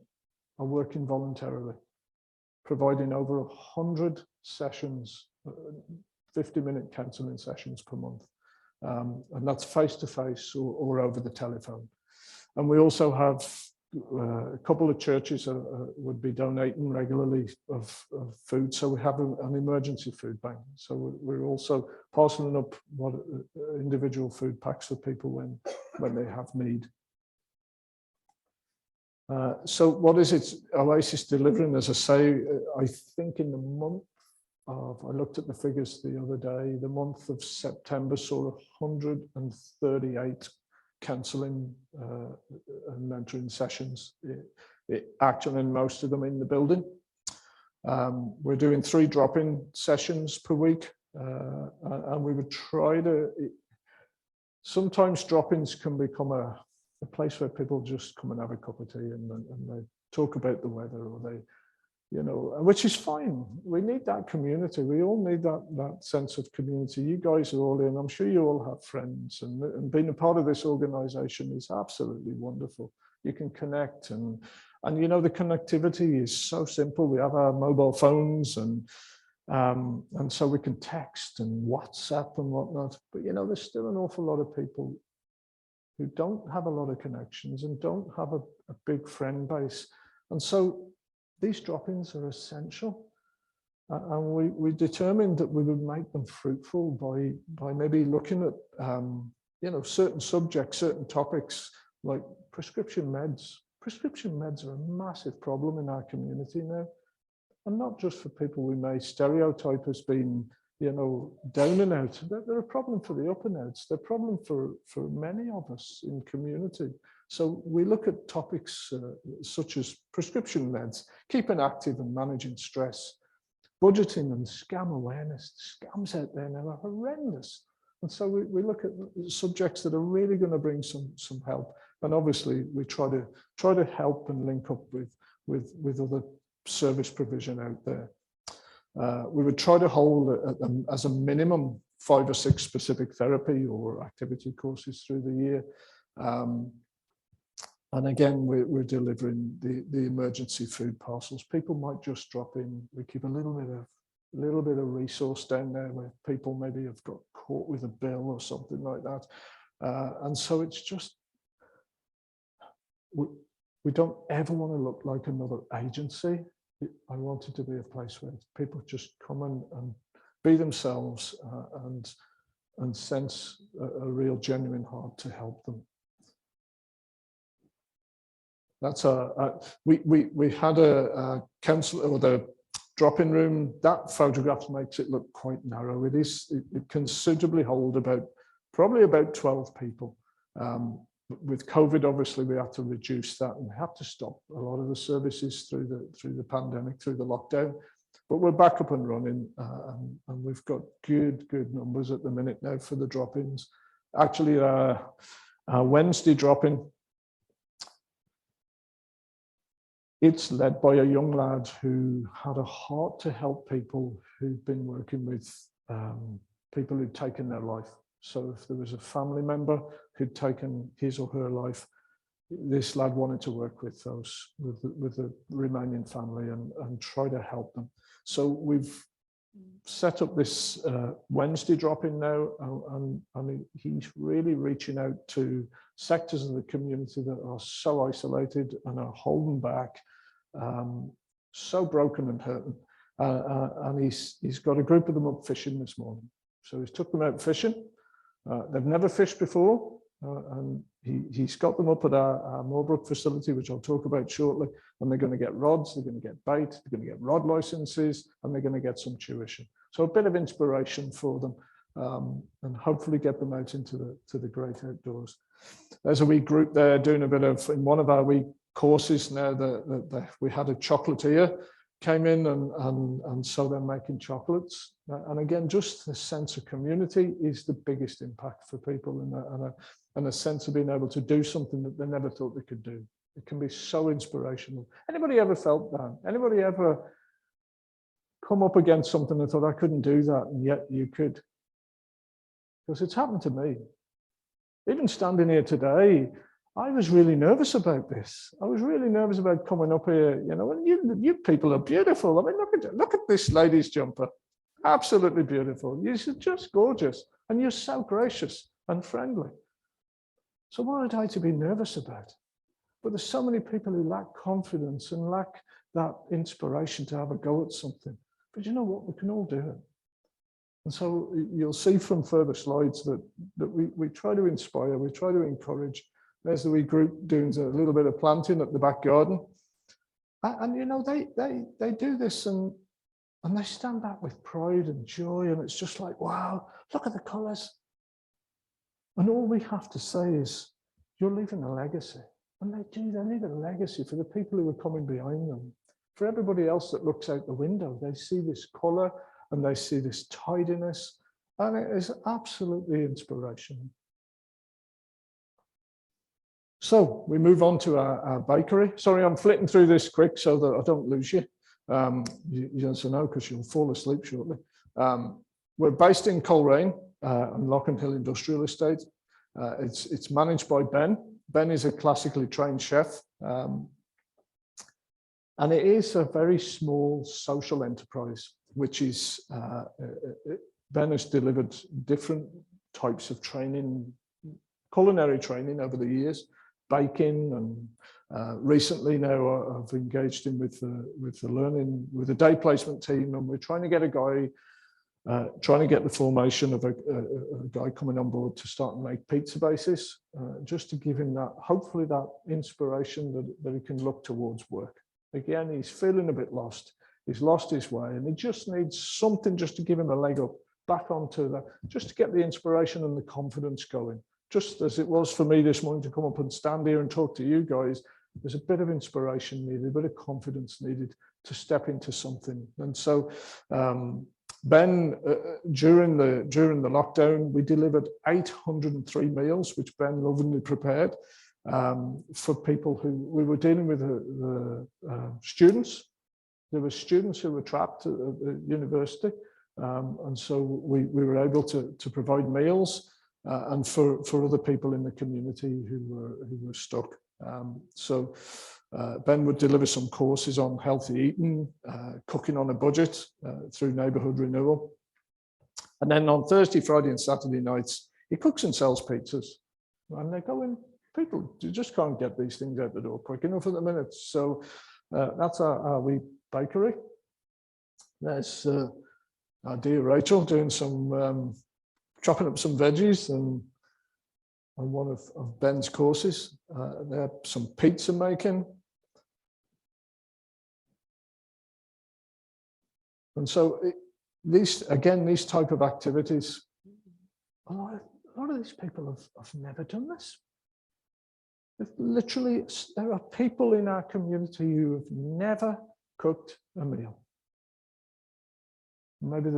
are working voluntarily, providing over 100 sessions, 50-minute counselling sessions per month. And that's face-to-face or over the telephone. And we also have a couple of churches would be donating regularly of food. So we have an emergency food bank. So we're also parceling up individual food packs for people when they have need. So what is it Oasis delivering? As I say, I think in the month I looked at the figures the other day, the month of September saw 138 cancelling and mentoring sessions, actually most of them in the building. We're doing 3 drop-in sessions per week, and we would try to, sometimes drop-ins can become a place where people just come and have a cup of tea and they talk about the weather, or they, you know, which is fine. We need that community. We all need that sense of community. You guys are all in. I'm sure you all have friends, and being a part of this organization is absolutely wonderful. You can connect, and you know, the connectivity is so simple. We have our mobile phones, and so we can text and WhatsApp and whatnot. But you know, there's still an awful lot of people who don't have a lot of connections and don't have a big friend base. And so these drop-ins are essential. And we determined that we would make them fruitful by maybe looking at, you know, certain subjects, certain topics, like prescription meds. Prescription meds are a massive problem in our community now. And not just for people we may stereotype as being, you know, down and out. They're a problem for the up and outs. They're a problem for many of us in community. So we look at topics such as prescription meds, keeping active and managing stress, budgeting and scam awareness. Scams out there now are horrendous. And so we look at subjects that are really going to bring some help. And obviously we try to help and link up with other service provision out there. We would try to hold as a minimum 5 or 6 specific therapy or activity courses through the year. And again, we're delivering the emergency food parcels. People might just drop in. We keep a little bit of resource down there where people maybe have got caught with a bill or something like that. And so it's just, we don't ever want to look like another agency. I want it to be a place where people just come and be themselves and sense a real genuine heart to help them. That's we had a council or the drop-in room. That photograph makes it look quite narrow. It can suitably hold probably about 12 people. With COVID, obviously, we had to reduce that, and we had to stop a lot of the services through the pandemic, through the lockdown. But we're back up and running, and we've got good numbers at the minute now for the drop-ins. Actually, our Wednesday drop-in, it's led by a young lad who had a heart to help people who've been working with people who'd taken their life. So if there was a family member who'd taken his or her life, this lad wanted to work with the remaining family and try to help them. So we've set up this Wednesday drop-in now, and he's really reaching out to sectors of the community that are so isolated and are holding back, so broken and hurting. And he's got a group of them up fishing this morning. So he's took them out fishing. They've never fished before, and he's got them up at our Moorbrook facility, which I'll talk about shortly, and they're going to get rods, they're going to get bait, they're going to get rod licenses, and they're going to get some tuition. So a bit of inspiration for them, and hopefully get them out into the great outdoors. There's a wee group there doing a bit of, in one of our wee courses now, we had a chocolatier came in, and so they're making chocolates. And again, just the sense of community is the biggest impact for people, and a sense of being able to do something that they never thought they could do. It can be so inspirational. Anybody ever felt that? Anybody ever come up against something and thought, I couldn't do that, and yet you could? Because it's happened to me. Even standing here today, I was really nervous about this. I was really nervous about coming up here, you know, and you people are beautiful. I mean, look at this lady's jumper. Absolutely beautiful. You're just gorgeous, and you're so gracious and friendly. So what are I to be nervous about? But there's so many people who lack confidence and lack that inspiration to have a go at something. But you know what? We can all do it. And so you'll see from further slides that we try to inspire, we try to encourage. There's the wee group doing a little bit of planting at the back garden. And you know, they do this, and And they stand back with pride and joy, and it's just like, wow, look at the colours. And all we have to say is, you're leaving a legacy. And they do, they leave a legacy for the people who are coming behind them. For everybody else that looks out the window, they see this colour and they see this tidiness, and it is absolutely inspirational. So we move on to our bakery. Sorry, I'm flitting through this quick so that I don't lose you. You also know, because you'll fall asleep shortly. We're based in Coleraine on Locken Hill Industrial Estate. It's managed by Ben. Ben is a classically trained chef. And it is a very small social enterprise, which is, Ben has delivered different types of training, culinary training over the years, baking, and recently now I've engaged him with the learning, with the day placement team, and we're trying to get a guy, trying to get the formation of a guy coming on board to start and make pizza bases, just to give him that, hopefully that inspiration that he can look towards work. Again, he's feeling a bit lost. He's lost his way, and he just needs something just to give him a leg up back onto that, just to get the inspiration and the confidence going. Just as it was for me this morning to come up and stand here and talk to you guys, there's a bit of inspiration needed, a bit of confidence needed to step into something. And so Ben, during the lockdown, we delivered 803 meals, which Ben lovingly prepared, for people who we were dealing with, the students. There were students who were trapped at the university, and so we were able to provide meals, and for other people in the community who were stuck. So Ben would deliver some courses on healthy eating, cooking on a budget, through neighbourhood renewal. And then on Thursday, Friday and Saturday nights, he cooks and sells pizzas. And they're going, people, you just can't get these things out the door quick enough at the minute. So that's our wee bakery. There's our dear Rachel doing some, chopping up some veggies and on one of Ben's courses. There's some pizza making. And so these type of activities, a lot of these people have never done this. Literally, there are people in our community who have never cooked a meal. Maybe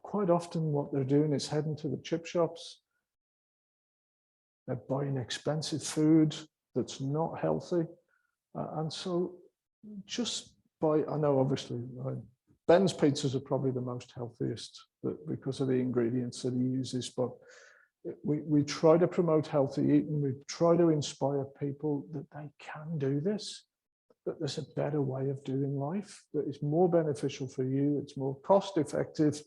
quite often what they're doing is heading to the chip shops. They're buying expensive food that's not healthy. And so just by, I know obviously, Ben's pizzas are probably the most healthiest because of the ingredients that he uses, but we try to promote healthy eating. We try to inspire people that they can do this, that there's a better way of doing life, that is more beneficial for you, it's more cost effective,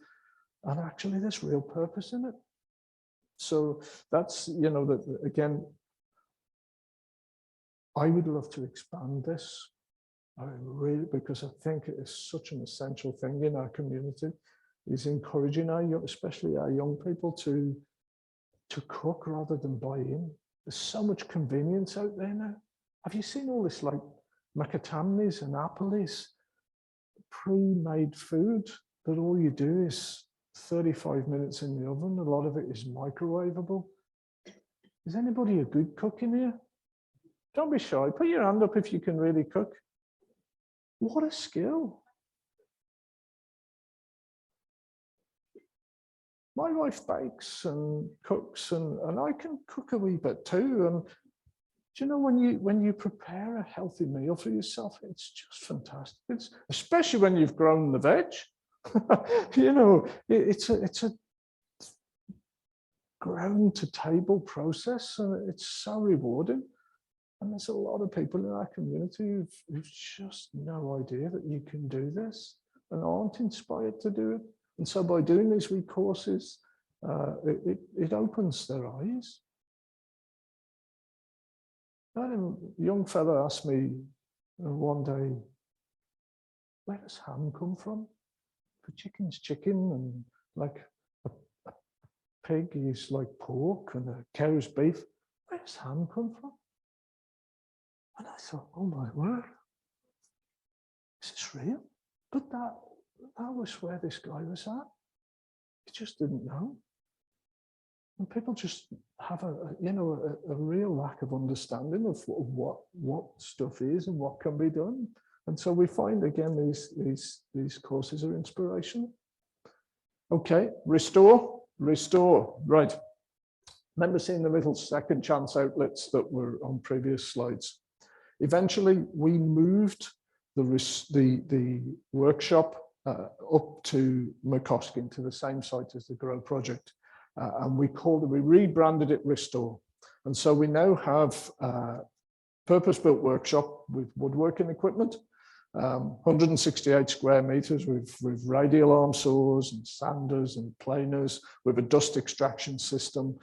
and actually there's real purpose in it. So that's, you know, that again, I would love to expand this. I really, because I think it is such an essential thing in our community, is encouraging especially our young people to cook rather than buy in. There's so much convenience out there now. Have you seen all this like macadamias and apples, pre-made food that all you do is 35 minutes in the oven? A lot of it is microwavable. Is anybody a good cook in here? Don't be shy. Put your hand up if you can really cook. What a skill. My wife bakes and cooks, and I can cook a wee bit too. And do you know, when you prepare a healthy meal for yourself, it's just fantastic. It's especially when you've grown the veg. You know, it's a ground to table process, and it's so rewarding. And there's a lot of people in our community who've just no idea that you can do this and aren't inspired to do it. And so by doing these wee courses, it opens their eyes. A young fella asked me one day, where does ham come from? For chicken's chicken, and like a pig is like pork, and a cow's beef. Where does ham come from? And I thought, oh my word, is this real? But that was where this guy was at. He just didn't know. And people just have a real lack of understanding of what stuff is and what can be done. And so we find again these courses are inspirational. Okay, restore, right. Remember seeing the little second chance outlets that were on previous slides. Eventually, we moved the workshop up to McCoskey, to the same site as the Grow project, and we rebranded it Restore. And so we now have a purpose-built workshop with woodworking equipment, 168 square meters with radial arm saws and sanders and planers, with a dust extraction system.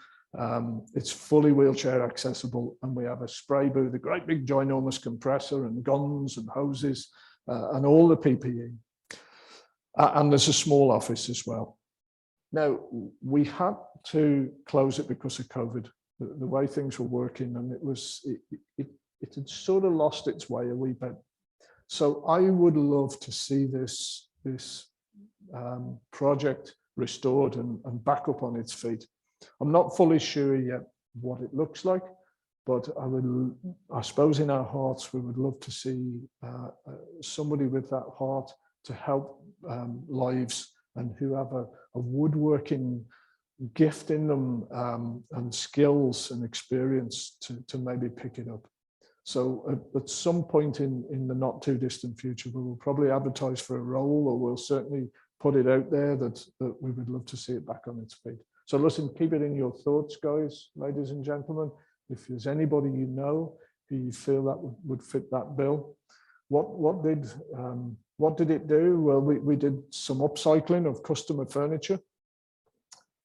It's fully wheelchair accessible, and we have a spray booth, a great big ginormous compressor and guns and hoses and all the PPE. And there's a small office as well. Now, we had to close it because of COVID, the way things were working, and it had sort of lost its way a wee bit. So I would love to see this project restored and back up on its feet. I'm not fully sure yet what it looks like, but I suppose in our hearts, we would love to see somebody with that heart to help lives and who have a woodworking gift in them and skills and experience to maybe pick it up. So at some point in the not too distant future, we will probably advertise for a role, or we'll certainly put it out there that we would love to see it back on its feet. So listen, keep it in your thoughts, guys, ladies and gentlemen. If there's anybody you know who you feel that would fit that bill, what did it do? Well, we did some upcycling of customer furniture.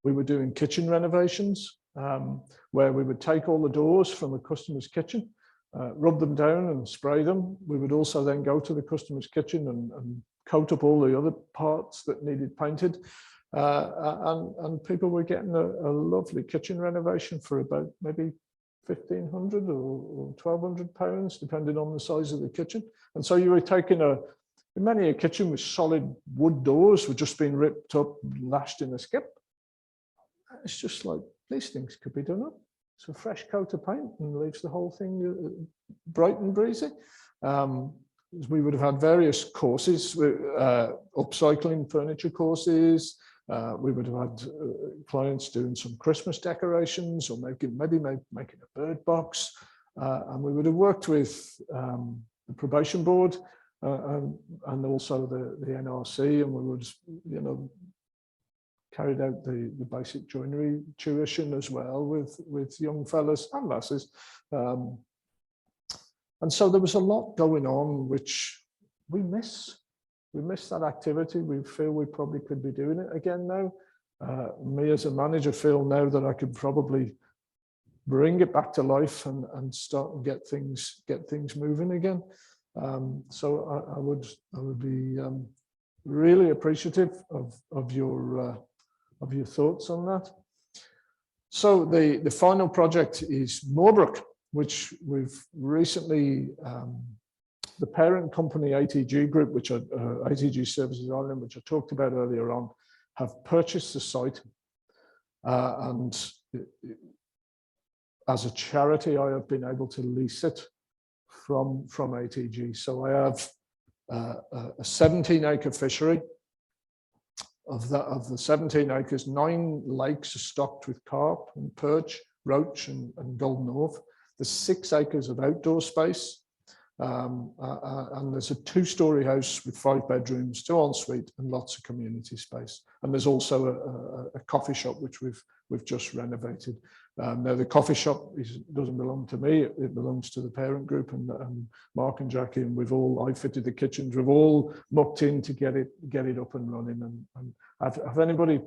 We were doing kitchen renovations where we would take all the doors from a customer's kitchen, rub them down and spray them. We would also then go to the customer's kitchen and coat up all the other parts that needed painted. And people were getting a lovely kitchen renovation for about maybe £1,500 or £1,200, depending on the size of the kitchen. And so you were taking many a kitchen with solid wood doors were just being ripped up, lashed in a skip. It's just like, these things could be done up. It's a fresh coat of paint and leaves the whole thing bright and breezy. We would have had various courses, upcycling furniture courses. We would have had clients doing some Christmas decorations, or maybe making a bird box. And we would have worked with the probation board and also the NRC, and we would, carried out the basic joinery tuition as well with young fellas and lasses. And so there was a lot going on, which we miss. We miss that activity. We feel we probably could be doing it again now. Me as a manager feel now that I could probably bring it back to life and start and get things moving again. So I would be really appreciative of your thoughts on that. So the final project is Moorbrook, which we've recently, the parent company ATG Group, which are ATG Services Ireland, which I talked about earlier on, have purchased the site. And as a charity, I have been able to lease it from ATG. So I have a 17-acre fishery. Of the 17 acres, 9 lakes are stocked with carp and perch, roach and golden orf. There's 6 acres of outdoor space, and there's a 2-story house with 5 bedrooms, 2 ensuite, and lots of community space. And there's also a coffee shop which we've just renovated. Now the coffee shop doesn't belong to me; it belongs to the parent group, and Mark and Jackie, and I fitted the kitchens. We've all mucked in to get it up and running. And has anybody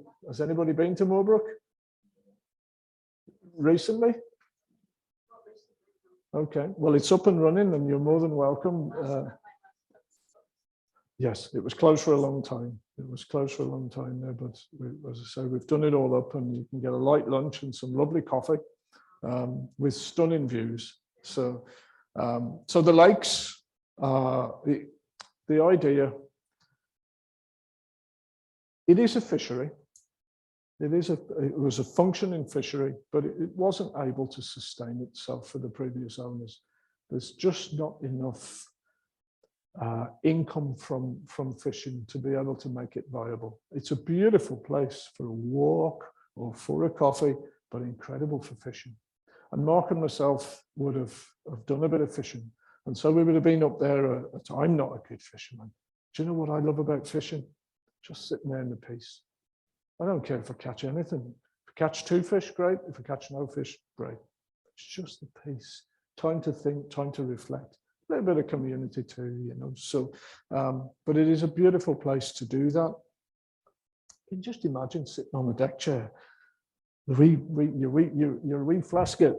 been to Moorbrook recently? Okay, well, it's up and running, and you're more than welcome. Yes, it was closed for a long time. It was closed for a long time there, but as I say, we've done it all up, and you can get a light lunch and some lovely coffee with stunning views. So, so the lakes, the idea It is a fishery. It was a functioning fishery, but it wasn't able to sustain itself for the previous owners. There's just not enough income from fishing to be able to make it viable. It's a beautiful place for a walk or for a coffee, but incredible for fishing. And Mark and myself would have done a bit of fishing. And so we would have been up there. I'm not a good fisherman. Do you know what I love about fishing? Just sitting there in the peace. I don't care if I catch anything. If I catch 2 fish, great. If I catch no fish, great. It's just the peace. Time to think, time to reflect. A little bit of community too, you know. So, but it is a beautiful place to do that. You can just imagine sitting on a deck chair, your wee flask of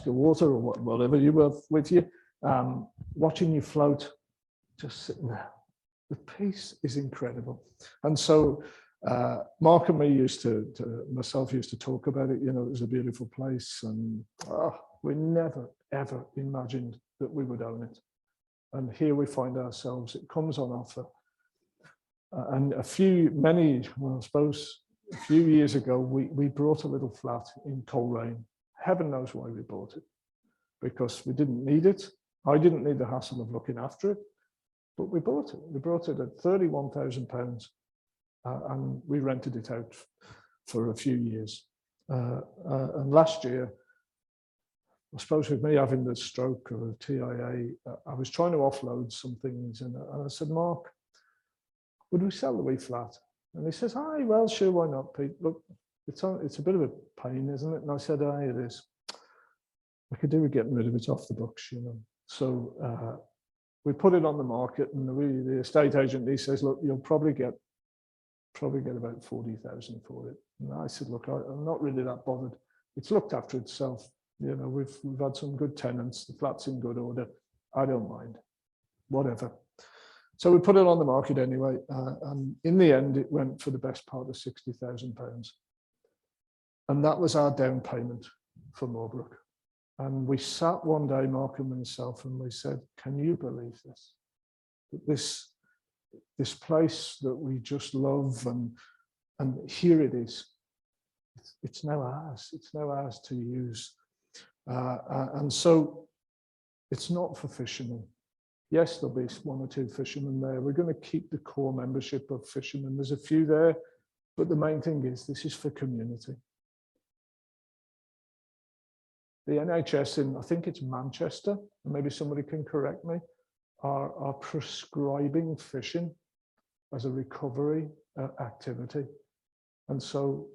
water or whatever you have with you, watching you float, just sitting there. The peace is incredible. And so Mark and me myself used to talk about it, you know, it was a beautiful place, and we never, ever imagined that we would own it. And here we find ourselves, it comes on offer. And a few years ago, we brought a little flat in Causeway. Heaven knows why we bought it, because we didn't need it. I didn't need the hassle of looking after it, but we bought it. We brought it at £31,000, and we rented it out for a few years. And last year, I suppose with me having the stroke or the TIA, I was trying to offload some things, and I said, Mark, would we sell the wee flat? And he says, aye, well, sure, why not, Pete? Look, it's a bit of a pain, isn't it? And I said, aye, it is. I could do with getting rid of it off the books, you know. So we put it on the market, and the estate agent, he says, look, you'll probably get about 40,000 for it. And I said, look, I'm not really that bothered. It's looked after itself. You know, we've had some good tenants. The flat's in good order. I don't mind, whatever. So we put it on the market anyway, and in the end, it went for the best part of £60,000. And that was our down payment for Moorbrook. And we sat one day, Mark and myself, and we said, can you believe this? That this place that we just love, and here it is. It's now ours. It's now ours to use. And so it's not for fishermen. Yes, there'll be 1 or 2 fishermen there. We're going to keep the core membership of fishermen. There's a few there, but the main thing is this is for community. The NHS in, I think it's Manchester, and maybe somebody can correct me, are prescribing fishing as a recovery activity. And so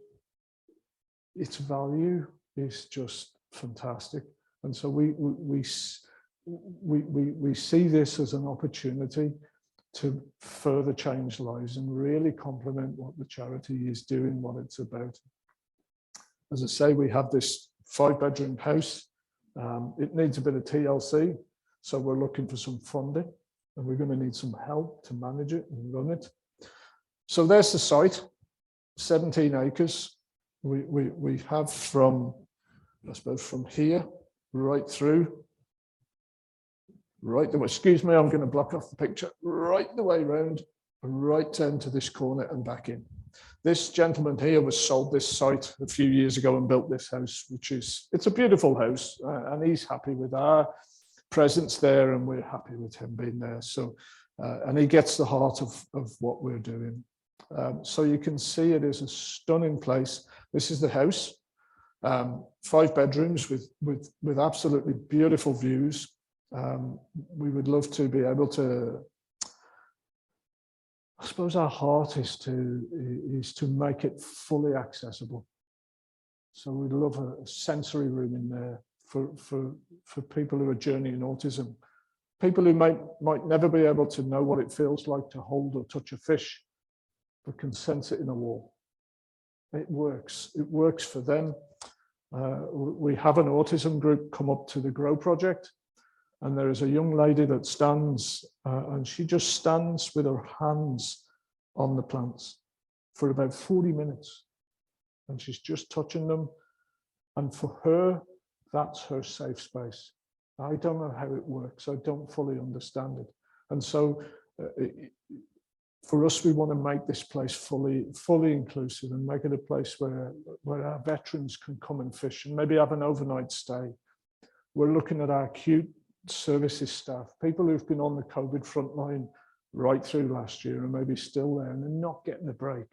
its value is just fantastic. And so we see this as an opportunity to further change lives and really complement what the charity is doing, what it's about. As I say, we have this 5-bedroom house. It needs a bit of TLC, so we're looking for some funding, and we're going to need some help to manage it and run it. So there's the site, 17 acres. We have from, I suppose, from here right through, right the way, excuse me, I'm going to block off the picture, right the way round, right down to this corner and back in. This gentleman here was sold this site a few years ago and built this house, it's a beautiful house, and he's happy with our presence there, and we're happy with him being there. So, and he gets the heart of what we're doing. So you can see it is a stunning place. This is the house, 5 bedrooms with absolutely beautiful views. We would love to be able to, I suppose our heart is to make it fully accessible. So we'd love a sensory room in there for people who are journeying autism, people who might never be able to know what it feels like to hold or touch a fish, but can sense it in a wall. It works for them. We have an autism group come up to the Grow project, and there is a young lady that stands, and she just stands with her hands on the plants for about 40 minutes, and she's just touching them. And for her, that's her safe space. I don't know how it works. I don't fully understand it. And so for us, we want to make this place fully inclusive and make it a place where our veterans can come and fish and maybe have an overnight stay. We're looking at our acute services staff, people who've been on the COVID front line right through last year and maybe still there and they're not getting a break.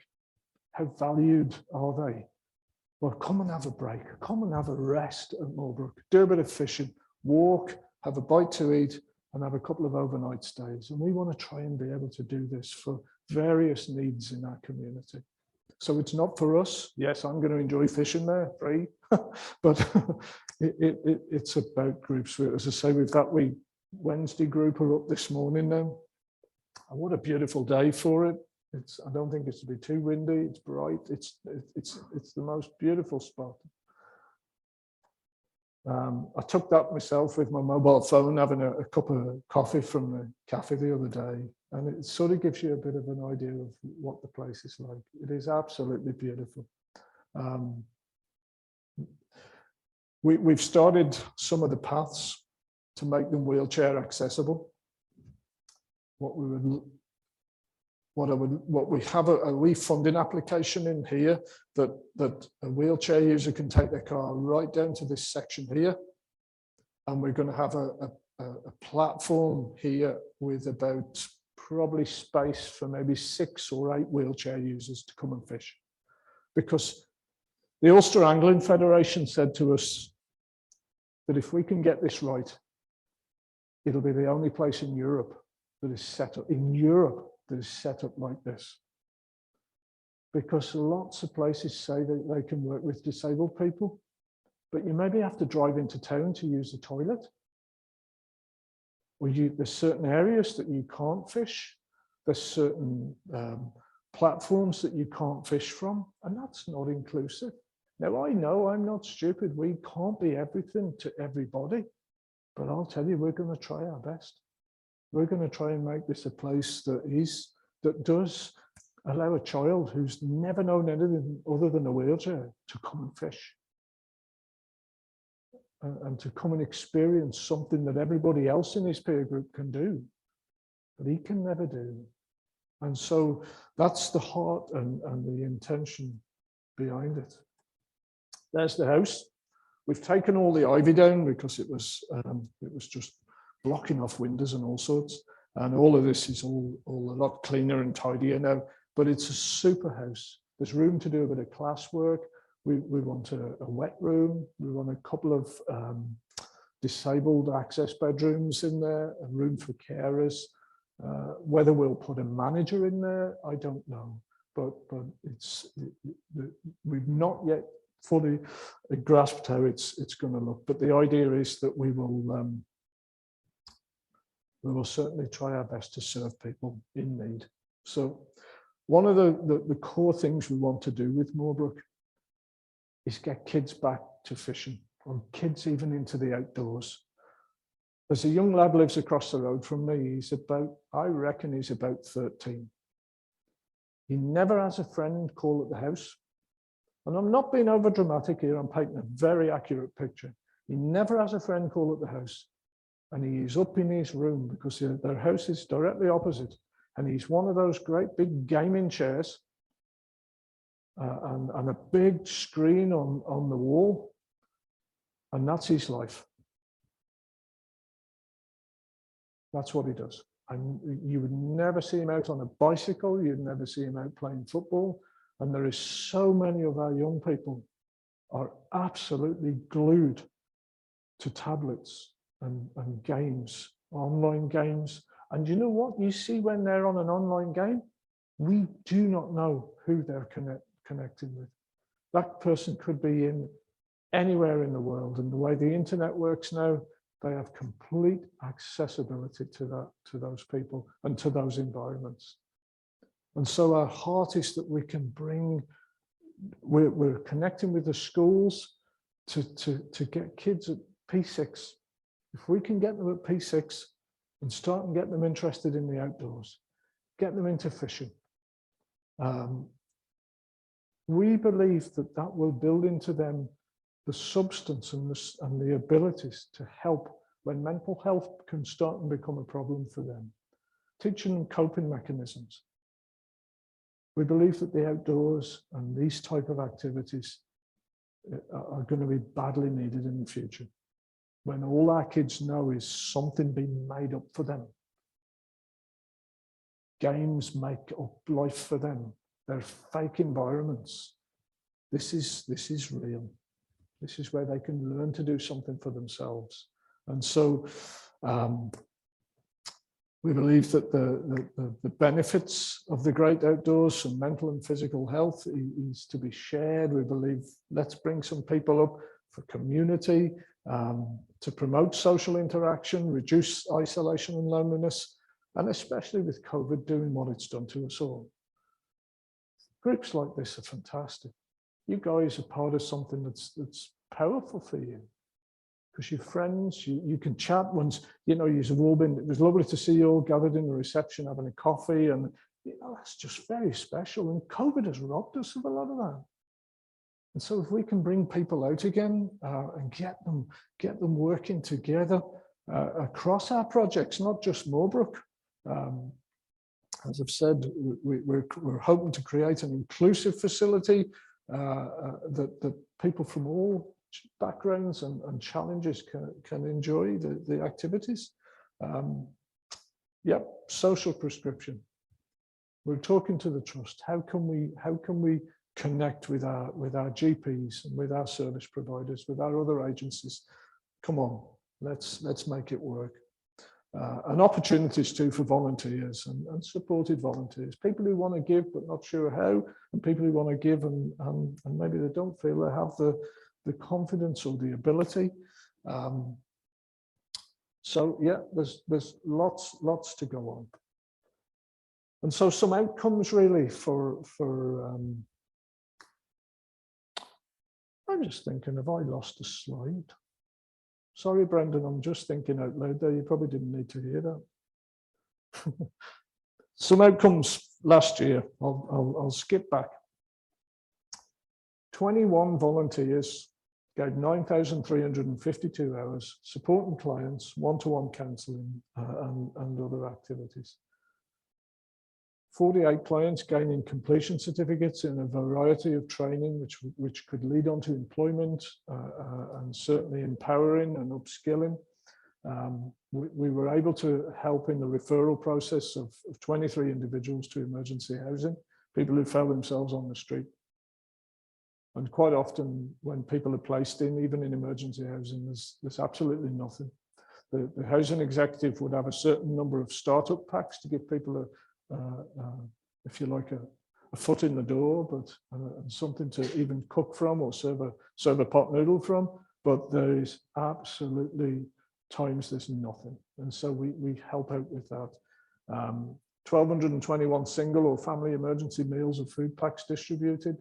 How valued are they? Well, come and have a break, come and have a rest at Moorbrook, do a bit of fishing, walk, have a bite to eat, and have a couple of overnight stays. And we want to try and be able to do this for various needs in our community. So it's not for us. Yes, I'm going to enjoy fishing there, free, but it's about groups. As I say, with that Wednesday group are up this morning now. And what a beautiful day for it. I don't think it's to be too windy. It's bright. It's the most beautiful spot. I took that myself with my mobile phone, having a cup of coffee from the cafe the other day, and it sort of gives you a bit of an idea of what the place is like. It is absolutely beautiful. We've started some of the paths to make them wheelchair accessible. We have a wee funding application in here that a wheelchair user can take their car right down to this section here, and we're going to have a platform here with about probably space for maybe 6 or 8 wheelchair users to come and fish, because the Ulster Angling Federation said to us that if we can get this right, it'll be the only place in Europe that is set up that is set up like this, because lots of places say that they can work with disabled people, but you maybe have to drive into town to use the toilet, or there's certain areas that you can't fish, there's certain platforms that you can't fish from, and that's not inclusive. Now, I know I'm not stupid, we can't be everything to everybody, but I'll tell you, we're going to try our best. We're going to try and make this a place that does allow a child who's never known anything other than a wheelchair to come and fish. And to come and experience something that everybody else in his peer group can do, but he can never do. And so that's the heart and the intention behind it. There's the house. We've taken all the ivy down because it was just blocking off windows and all sorts. And all of this is all a lot cleaner and tidier now, but it's a super house. There's room to do a bit of classwork. We want a wet room. We want a couple of disabled access bedrooms in there, a room for carers. Whether we'll put a manager in there, I don't know, but we've not yet fully grasped how it's going to look. But the idea is that we will certainly try our best to serve people in need. So one of the core things we want to do with Moorbrook is get kids back to fishing, or kids even into the outdoors. There's a young lad lives across the road from me. I reckon he's about 13. He never has a friend call at the house. And I'm not being over dramatic here, I'm painting a very accurate picture. He never has a friend call at the house. And he is up in his room because their house is directly opposite. And he's one of those great big gaming chairs and a big screen on the wall. And that's his life. That's what he does. And you would never see him out on a bicycle. You'd never see him out playing football. And there is so many of our young people are absolutely glued to tablets and games, online games. And you know what you see when they're on an online game? We do not know who they're connecting with. That person could be in anywhere in the world. And the way the internet works now, they have complete accessibility to those people and to those environments. And so our heart is that we can bring, we're connecting with the schools to get kids at P6. If we can get them at P6 and start and get them interested in the outdoors, get them into fishing, we believe that will build into them the substance and the abilities to help when mental health can start and become a problem for them. Teaching them coping mechanisms. We believe that the outdoors and these type of activities are going to be badly needed in the future. When all our kids know is something being made up for them. Games make up life for them. They're fake environments. This is real. This is where they can learn to do something for themselves. And so we believe that the benefits of the great outdoors and mental and physical health is to be shared. We believe, let's bring some people up for community, to promote social interaction, reduce isolation and loneliness, and especially with COVID doing what it's done to us all. Groups like this are fantastic. You guys are part of something that's powerful for you. Because you're friends, you can chat once, you know, you've all been, it was lovely to see you all gathered in the reception having a coffee, and you know, that's just very special. And COVID has robbed us of a lot of that. And so if we can bring people out again and get them working together across our projects, not just Moorbrook. As I've said, we're hoping to create an inclusive facility that people from all backgrounds and challenges can enjoy the activities. Yep, social prescription. We're talking to the trust. How can we connect with our GPs and with our service providers, with our other agencies? Come on, let's make it work. And opportunities too for volunteers and supported volunteers, people who want to give but not sure how, and people who want to give and maybe they don't feel they have the confidence or the ability. So yeah, there's lots to go on. And so some outcomes really for I'm just thinking, have I lost a slide? Sorry, Brendan, I'm just thinking out loud there. You probably didn't need to hear that. Some outcomes last year, I'll skip back. 21 volunteers gave 9,352 hours supporting clients, one-to-one counselling and other activities. 48 clients gaining completion certificates in a variety of training, which could lead on to employment and certainly empowering and upskilling. We were able to help in the referral process of 23 individuals to emergency housing, people who found themselves on the street. And quite often when people are placed in, even in emergency housing, there's absolutely nothing. The housing executive would have a certain number of startup packs to give people if you like, a foot in the door, but something to even cook from or serve a pot noodle from. But there is absolutely times there's nothing. And so we help out with that. 1,221 single or family emergency meals and food packs distributed.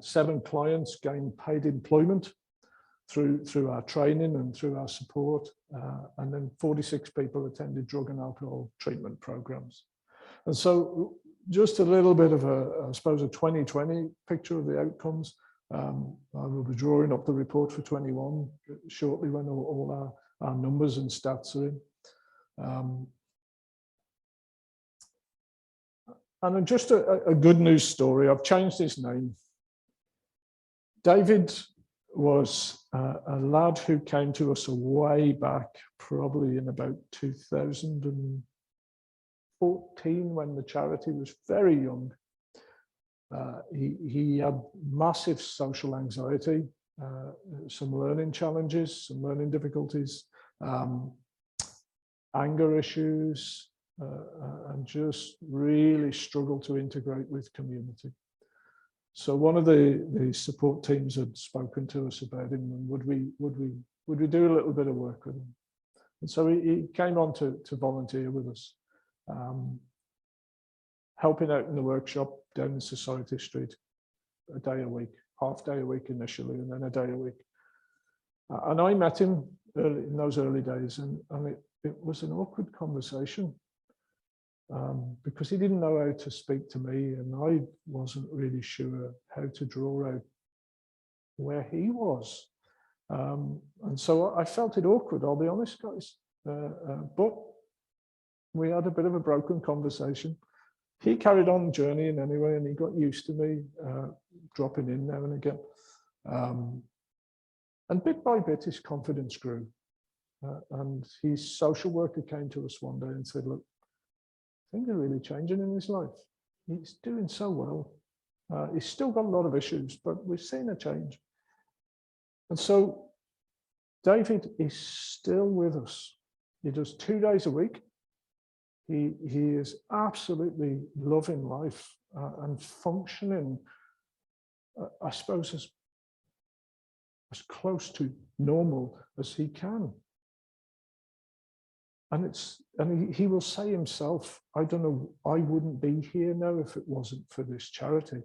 7 clients gained paid employment through our training and through our support. And then 46 people attended drug and alcohol treatment programs. And so just a little bit of I suppose, a 2020 picture of the outcomes. I will be drawing up the report for 21 shortly when all our numbers and stats are in. And just a good news story. I've changed his name. David was a lad who came to us way back, probably in about 2014, when the charity was very young. He had massive social anxiety, some learning challenges, some learning difficulties, anger issues, and just really struggled to integrate with community. So one of the support teams had spoken to us about him, and would we do a little bit of work with him? And so he came on to volunteer with us, helping out in the workshop down in Society Street, a day a week, half day a week initially, and then a day a week. And I met him in those early days, and it was an awkward conversation because he didn't know how to speak to me, and I wasn't really sure how to draw out where he was. And so I felt it awkward, I'll be honest, guys. But we had a bit of a broken conversation. he carried on journeying anyway, and he got used to me dropping in now and again. And bit by bit, his confidence grew. And his social worker came to us one day and said, look, things are really changing in his life. He's doing so well. He's still got a lot of issues, but we've seen a change. And so David is still with us. He does 2 days a week. He is absolutely loving life and functioning, I suppose, as close to normal as he can. And he will say himself, I don't know, I wouldn't be here now if it wasn't for this charity.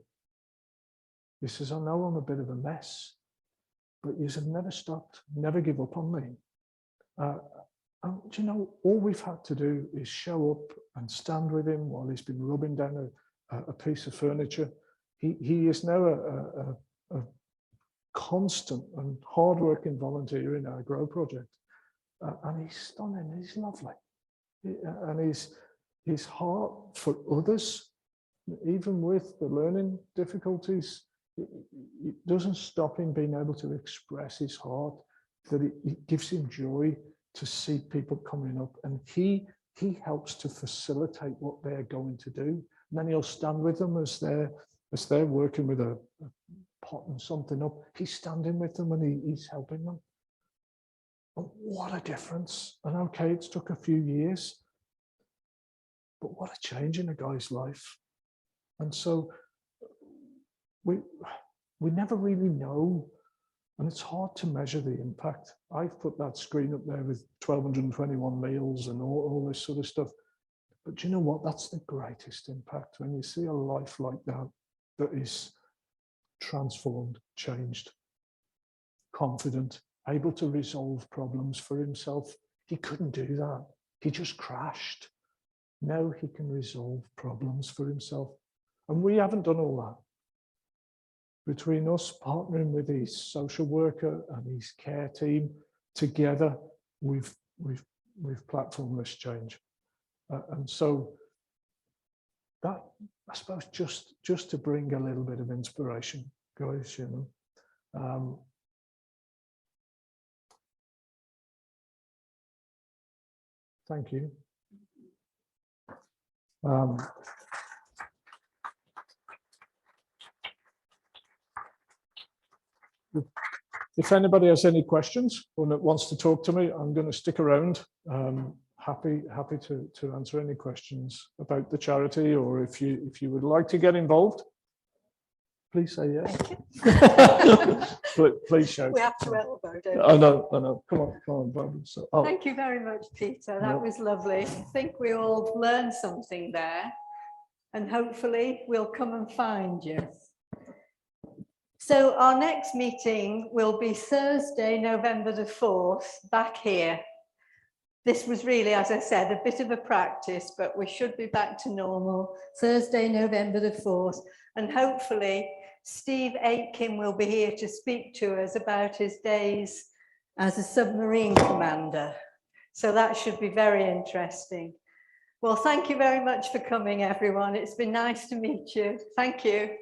He says, I know I'm a bit of a mess, but you have never stopped, never give up on me. And you know, all we've had to do is show up and stand with him while he's been rubbing down a piece of furniture. He is now a constant and hardworking volunteer in our Grow project. And he's stunning, he's lovely. And his heart for others, even with the learning difficulties, it doesn't stop him being able to express his heart, that it gives him joy to see people coming up, and he helps to facilitate what they're going to do. And then he'll stand with them as they're working with a pot and something up. He's standing with them and he's helping them. And what a difference. And okay, it's took a few years, but what a change in a guy's life. And so we never really know. And it's hard to measure the impact. I've put that screen up there with 1,221 meals and all this sort of stuff. But you know what? That's the greatest impact, when you see a life like that, that is transformed, changed, confident, able to resolve problems for himself. He couldn't do that. He just crashed. Now he can resolve problems for himself. And we haven't done all that. Between us partnering with his social worker and his care team, together we've platformed this change. And so that, I suppose, just to bring a little bit of inspiration, guys, you know. Thank you. If anybody has any questions or wants to talk to me, I'm going to stick around. Happy to answer any questions about the charity, or if you would like to get involved, please say yes. Please shout. We have to elbow, don't we? I know. Come on, Barbara. So, Thank you very much, Peter. That was lovely. I think we all learned something there, and hopefully we'll come and find you. So our next meeting will be Thursday, November the 4th, back here. This was really, as I said, a bit of a practice, but we should be back to normal Thursday, November the 4th. And hopefully Steve Aitken will be here to speak to us about his days as a submarine commander. So that should be very interesting. Well, thank you very much for coming, everyone. It's been nice to meet you. Thank you.